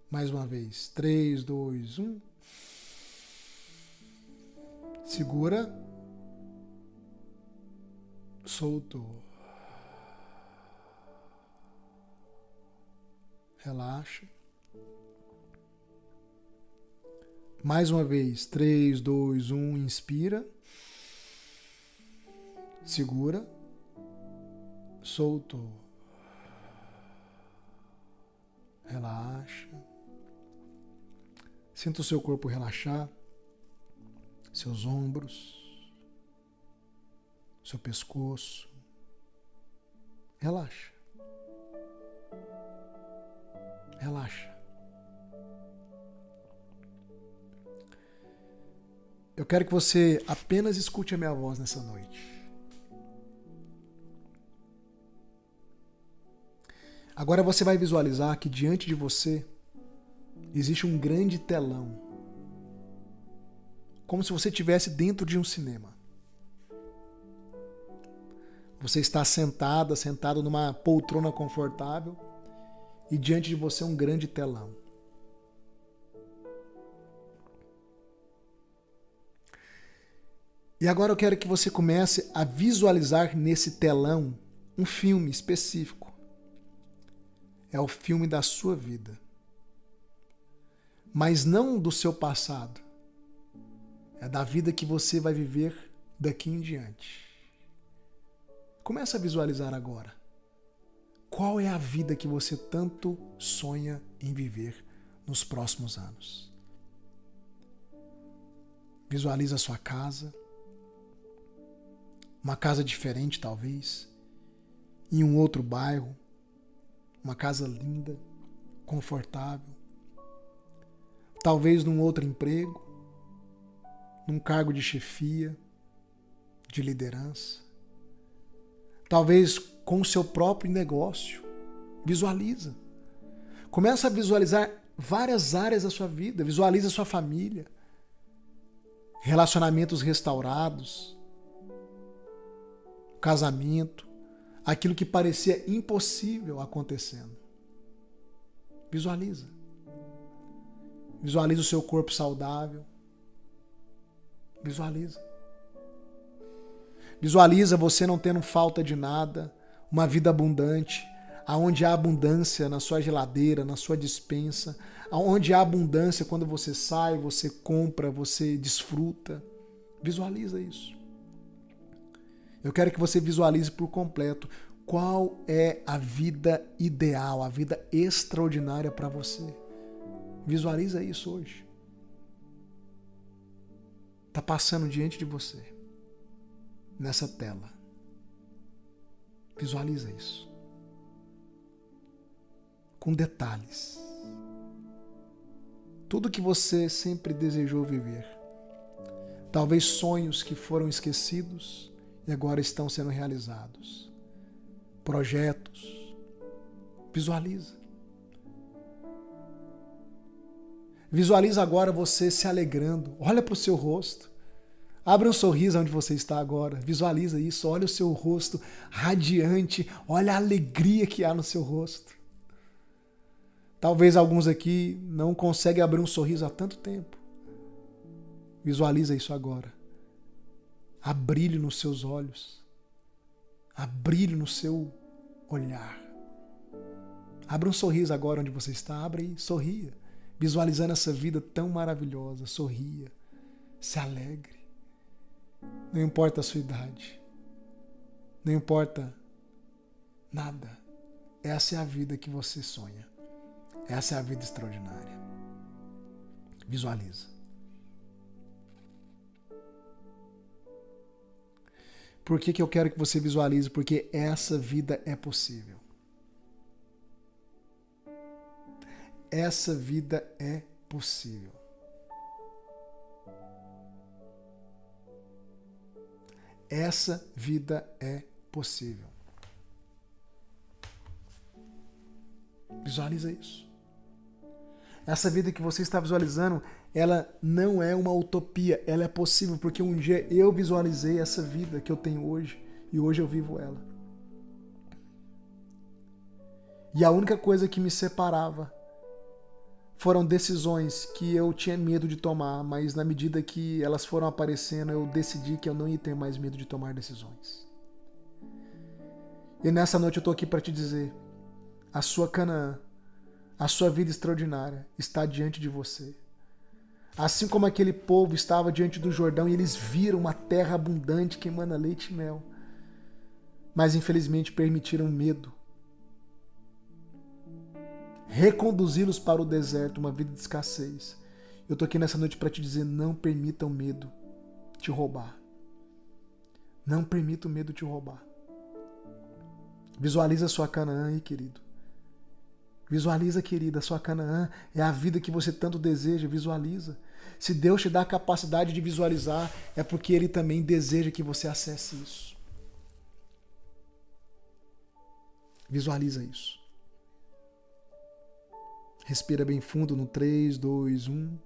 Mais uma vez. 3, 2, 1. Segura. Soltou. Relaxa. Mais uma vez. 3, 2, 1. Inspira. Segura. Soltou. Relaxa. Sinta o seu corpo relaxar, seus ombros, seu pescoço. Relaxa. Relaxa. Eu quero que você apenas escute a minha voz nessa noite. Agora você vai visualizar que diante de você existe um grande telão. Como se você estivesse dentro de um cinema. Você está sentado numa poltrona confortável e diante de você um grande telão. E agora eu quero que você comece a visualizar nesse telão um filme específico. É o filme da sua vida. Mas não do seu passado. É da vida que você vai viver daqui em diante. Começa a visualizar agora. Qual é a vida que você tanto sonha em viver nos próximos anos? Visualiza a sua casa. Uma casa diferente, talvez. Em um outro bairro. Uma casa linda, confortável. Talvez num outro emprego. Num cargo de chefia, de liderança. Talvez com o seu próprio negócio. Visualiza. Começa a visualizar várias áreas da sua vida. Visualiza a sua família. Relacionamentos restaurados. Casamento. Aquilo que parecia impossível acontecendo. Visualiza. Visualiza o seu corpo saudável. Visualiza. Visualiza você não tendo falta de nada, uma vida abundante, aonde há abundância na sua geladeira, na sua despensa, aonde há abundância quando você sai, você compra, você desfruta. Visualiza isso. Eu quero que você visualize por completo qual é a vida ideal, a vida extraordinária para você. Visualiza isso hoje. Está passando diante de você, nessa tela. Visualiza isso. Com detalhes. Tudo que você sempre desejou viver. Talvez sonhos que foram esquecidos e agora estão sendo realizados. Projetos. Visualiza. Visualiza agora você se alegrando. Olha para o seu rosto. Abre um sorriso onde você está agora. Visualiza isso. Olha o seu rosto radiante. Olha a alegria que há no seu rosto. Talvez alguns aqui não conseguem abrir um sorriso há tanto tempo. Visualiza isso agora. Há brilho nos seus olhos. Há brilho no seu olhar. Abra um sorriso agora onde você está. Abra aí, sorria. Visualizando essa vida tão maravilhosa. Sorria. Se alegre. Não importa a sua idade. Não importa nada. Essa é a vida que você sonha. Essa é a vida extraordinária. Visualiza. Por que eu quero que você visualize? Porque essa vida é possível. Essa vida é possível. Essa vida é possível. Visualiza isso. Essa vida que você está visualizando, ela não é uma utopia, ela é possível, porque um dia eu visualizei essa vida que eu tenho hoje, e hoje eu vivo ela. E a única coisa que me separava foram decisões que eu tinha medo de tomar, mas na medida que elas foram aparecendo, eu decidi que eu não ia ter mais medo de tomar decisões. E nessa noite eu estou aqui para te dizer, a sua Canaã, a sua vida extraordinária está diante de você. Assim como aquele povo estava diante do Jordão e eles viram uma terra abundante que emana leite e mel. Mas infelizmente permitiram medo. reconduzi-los para o deserto, uma vida de escassez. Eu tô aqui nessa noite para te dizer, não permita o medo te roubar. Não permita o medo te roubar. Visualiza a sua Canaã aí, querido. Visualiza, querida, a sua Canaã é a vida que você tanto deseja, visualiza. Se Deus te dá a capacidade de visualizar, é porque Ele também deseja que você acesse isso. Visualiza isso. Respira bem fundo no 3, 2, 1.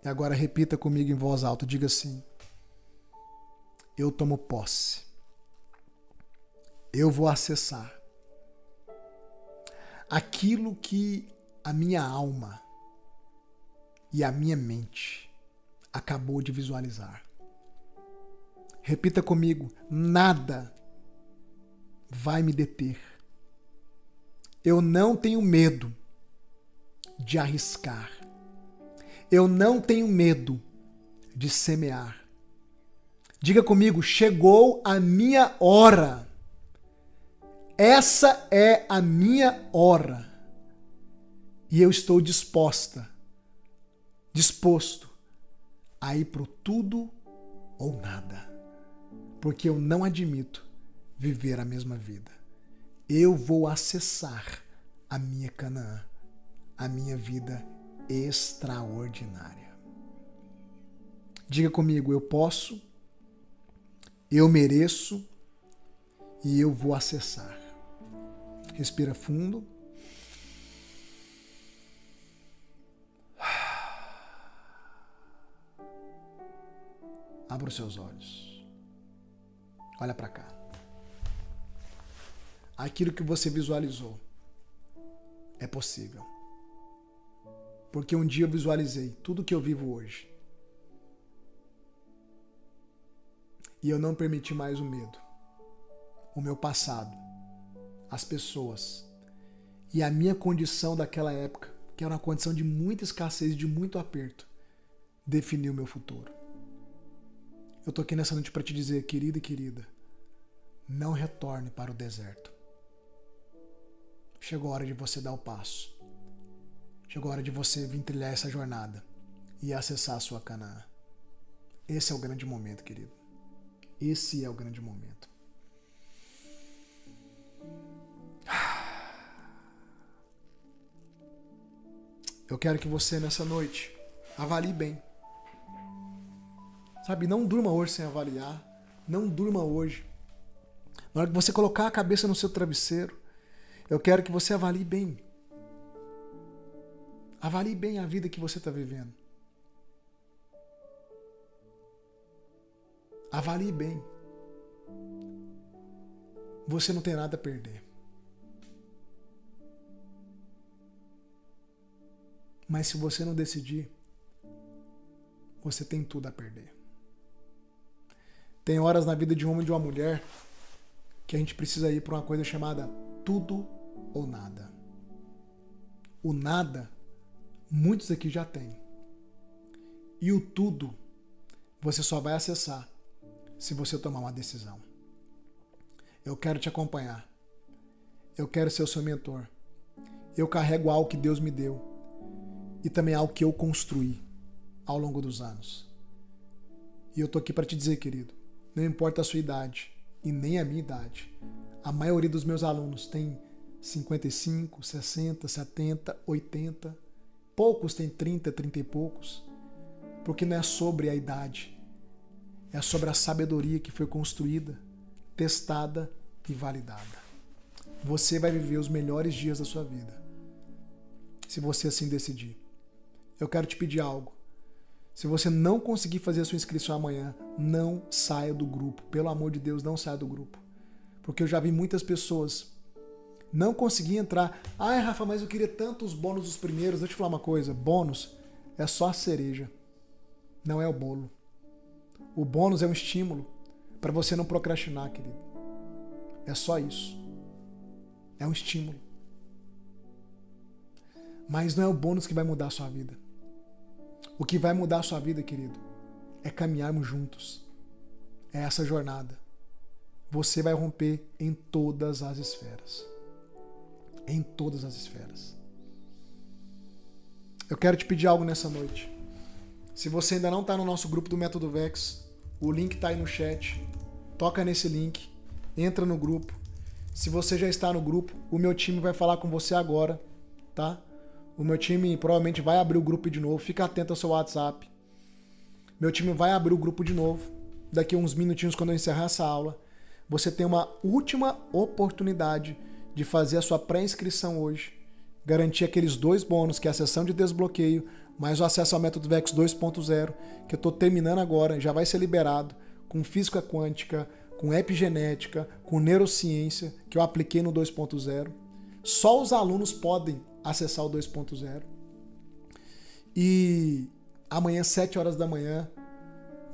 E agora repita comigo em voz alta. Diga assim: eu tomo posse. Eu vou acessar aquilo que a minha alma e a minha mente acabou de visualizar. Repita comigo: nada vai me deter. Eu não tenho medo de arriscar. Eu não tenho medo de semear. Diga comigo: chegou a minha hora. Essa é a minha hora. E eu estou disposto a ir pro tudo ou nada. Porque eu não admito viver a mesma vida. Eu vou acessar a minha Canaã, a minha vida extraordinária. Diga comigo: eu posso, eu mereço e eu vou acessar. Respira fundo. Abra os seus olhos. Olha para cá. Aquilo que você visualizou é possível. Porque um dia eu visualizei tudo que eu vivo hoje. E eu não permiti mais o medo, o meu passado, as pessoas e a minha condição daquela época, que era uma condição de muita escassez, de muito aperto, definir o meu futuro. Eu tô aqui nessa noite para te dizer, querido e querida, não retorne para o deserto. Chegou a hora de você dar o passo. Chegou a hora de você vir trilhar essa jornada e acessar a sua Canaã. Esse é o grande momento, querido. Esse é o grande momento. Eu quero que você, nessa noite, avalie bem. Sabe, não durma hoje sem avaliar. Não durma hoje. Na hora que você colocar a cabeça no seu travesseiro, eu quero que você avalie bem. Avalie bem a vida que você está vivendo. Avalie bem. Você não tem nada a perder. Mas se você não decidir, você tem tudo a perder. Tem horas na vida de um homem e de uma mulher que a gente precisa ir para uma coisa chamada tudo ou nada. O nada, muitos aqui já têm. E o tudo, você só vai acessar se você tomar uma decisão. Eu quero te acompanhar. Eu quero ser o seu mentor. Eu carrego algo que Deus me deu. E também algo que eu construí ao longo dos anos. E eu tô aqui para te dizer, querido, não importa a sua idade e nem a minha idade. A maioria dos meus alunos tem 55, 60, 70, 80. Poucos têm 30, 30 e poucos. Porque não é sobre a idade. É sobre a sabedoria que foi construída, testada e validada. Você vai viver os melhores dias da sua vida, se você assim decidir. Eu quero te pedir algo. Se você não conseguir fazer a sua inscrição amanhã, não saia do grupo. Pelo amor de Deus, não saia do grupo. Porque eu já vi muitas pessoas não conseguir entrar. Ai, Rafa, mas eu queria tanto os bônus dos primeiros. Deixa eu te falar uma coisa. Bônus é só a cereja. Não é o bolo. O bônus é um estímulo para você não procrastinar, querido. É só isso. É um estímulo. Mas não é o bônus que vai mudar a sua vida. O que vai mudar a sua vida, querido, é caminharmos juntos. É essa jornada. você vai romper em todas as esferas. Em todas as esferas. Eu quero te pedir algo nessa noite. Se você ainda não está no nosso grupo do Método Vex, o link está aí no chat. Toca nesse link, entra no grupo. Se você já está no grupo, o meu time vai falar com você agora, tá? O meu time provavelmente vai abrir o grupo de novo. Fica atento ao seu WhatsApp. Meu time vai abrir o grupo de novo. Daqui a uns minutinhos, quando eu encerrar essa aula, você tem uma última oportunidade de fazer a sua pré-inscrição hoje. Garantir aqueles 2 bônus, que é a sessão de desbloqueio, mais o acesso ao Método Vex 2.0, que eu estou terminando agora, já vai ser liberado, com física quântica, com epigenética, com neurociência, que eu apliquei no 2.0. Só os alunos podem acessar o 2.0. E amanhã, 7 horas da manhã,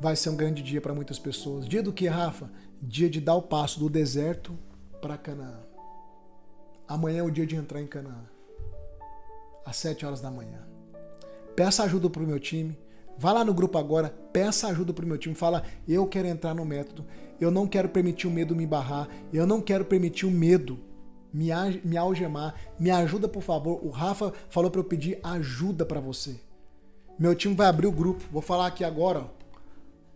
vai ser um grande dia para muitas pessoas. Dia do que, Rafa? Dia de dar o passo do deserto para Canaã. Amanhã é o dia de entrar em Canaã. Às 7 horas da manhã. Peça ajuda pro meu time. Vá lá no grupo agora, peça ajuda pro meu time. Fala, eu quero entrar no método. Eu não quero permitir o medo me barrar. Eu não quero permitir o medo me algemar. Me ajuda, por favor. O Rafa falou para eu pedir ajuda para você. Meu time vai abrir o grupo. Vou falar aqui agora, ó,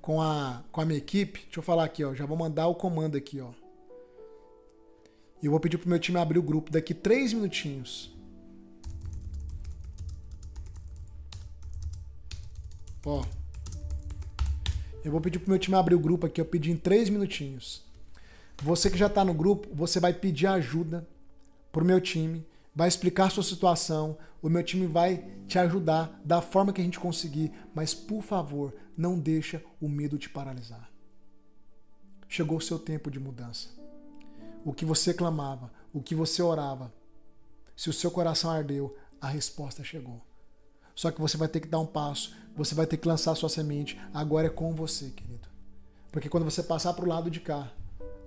com a minha equipe. Deixa eu falar aqui, ó. Já vou mandar o comando aqui, ó. E eu vou pedir pro meu time abrir o grupo daqui 3 minutinhos. Ó. Eu vou pedir pro meu time abrir o grupo aqui. Eu pedi em 3 minutinhos. Você que já tá no grupo, você vai pedir ajuda pro meu time. Vai explicar sua situação. O meu time vai te ajudar da forma que a gente conseguir. Mas, por favor, não deixa o medo te paralisar. Chegou o seu tempo de mudança. O que você clamava, o que você orava, se o seu coração ardeu, a resposta chegou. Só que você vai ter que dar um passo, você vai ter que lançar a sua semente. Agora é com você, querido. Porque quando você passar para o lado de cá,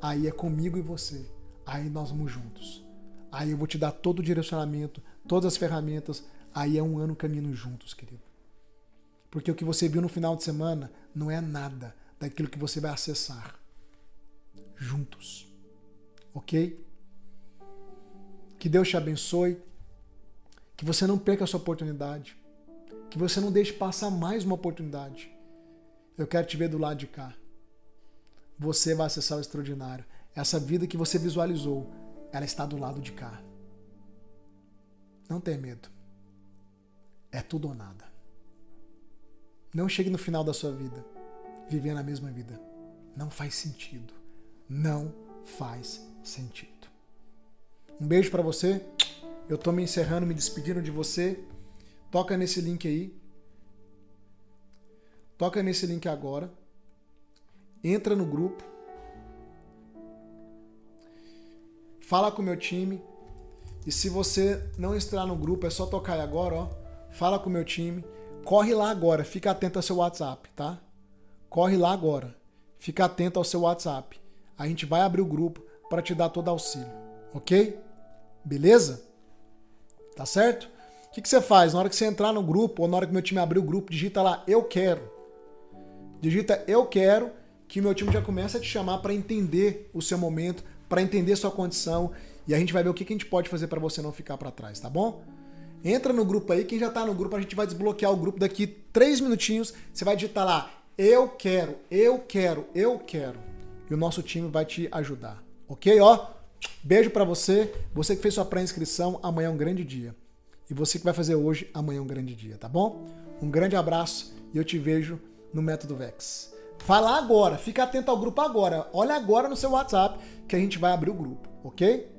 aí é comigo e você. Aí nós vamos juntos. Aí eu vou te dar todo o direcionamento, todas as ferramentas. Aí é um ano caminhando juntos, querido. Porque o que você viu no final de semana não é nada daquilo que você vai acessar. Juntos. Ok? Que Deus te abençoe. Que você não perca a sua oportunidade. Que você não deixe passar mais uma oportunidade. Eu quero te ver do lado de cá. Você vai acessar o extraordinário. Essa vida que você visualizou, ela está do lado de cá. Não tenha medo. É tudo ou nada. Não chegue no final da sua vida vivendo a mesma vida. Não faz sentido. Não faz sentido. Um beijo pra você. Eu tô me encerrando, me despedindo de você. Toca nesse link aí. Toca nesse link agora. Entra no grupo. Fala com o meu time. E se você não entrar no grupo, é só tocar aí agora, ó. Fala com o meu time. Corre lá agora. Fica atento ao seu WhatsApp, tá? Corre lá agora. Fica atento ao seu WhatsApp. A gente vai abrir o grupo para te dar todo auxílio. Ok? Beleza? Tá certo? O que você faz? Na hora que você entrar no grupo, ou na hora que meu time abrir o grupo, digita lá, eu quero. Digita, eu quero, que meu time já começa a te chamar para entender o seu momento, para entender sua condição, e a gente vai ver o que a gente pode fazer para você não ficar para trás, tá bom? Entra no grupo aí, quem já tá no grupo, a gente vai desbloquear o grupo daqui 3 minutinhos, você vai digitar lá, eu quero, eu quero, eu quero. E o nosso time vai te ajudar, ok? Ó, beijo para você, você que fez sua pré-inscrição, amanhã é um grande dia. E você que vai fazer hoje, amanhã é um grande dia, tá bom? Um grande abraço e eu te vejo no Método Vex. Fala agora, fica atento ao grupo agora. Olha agora no seu WhatsApp que a gente vai abrir o grupo, ok?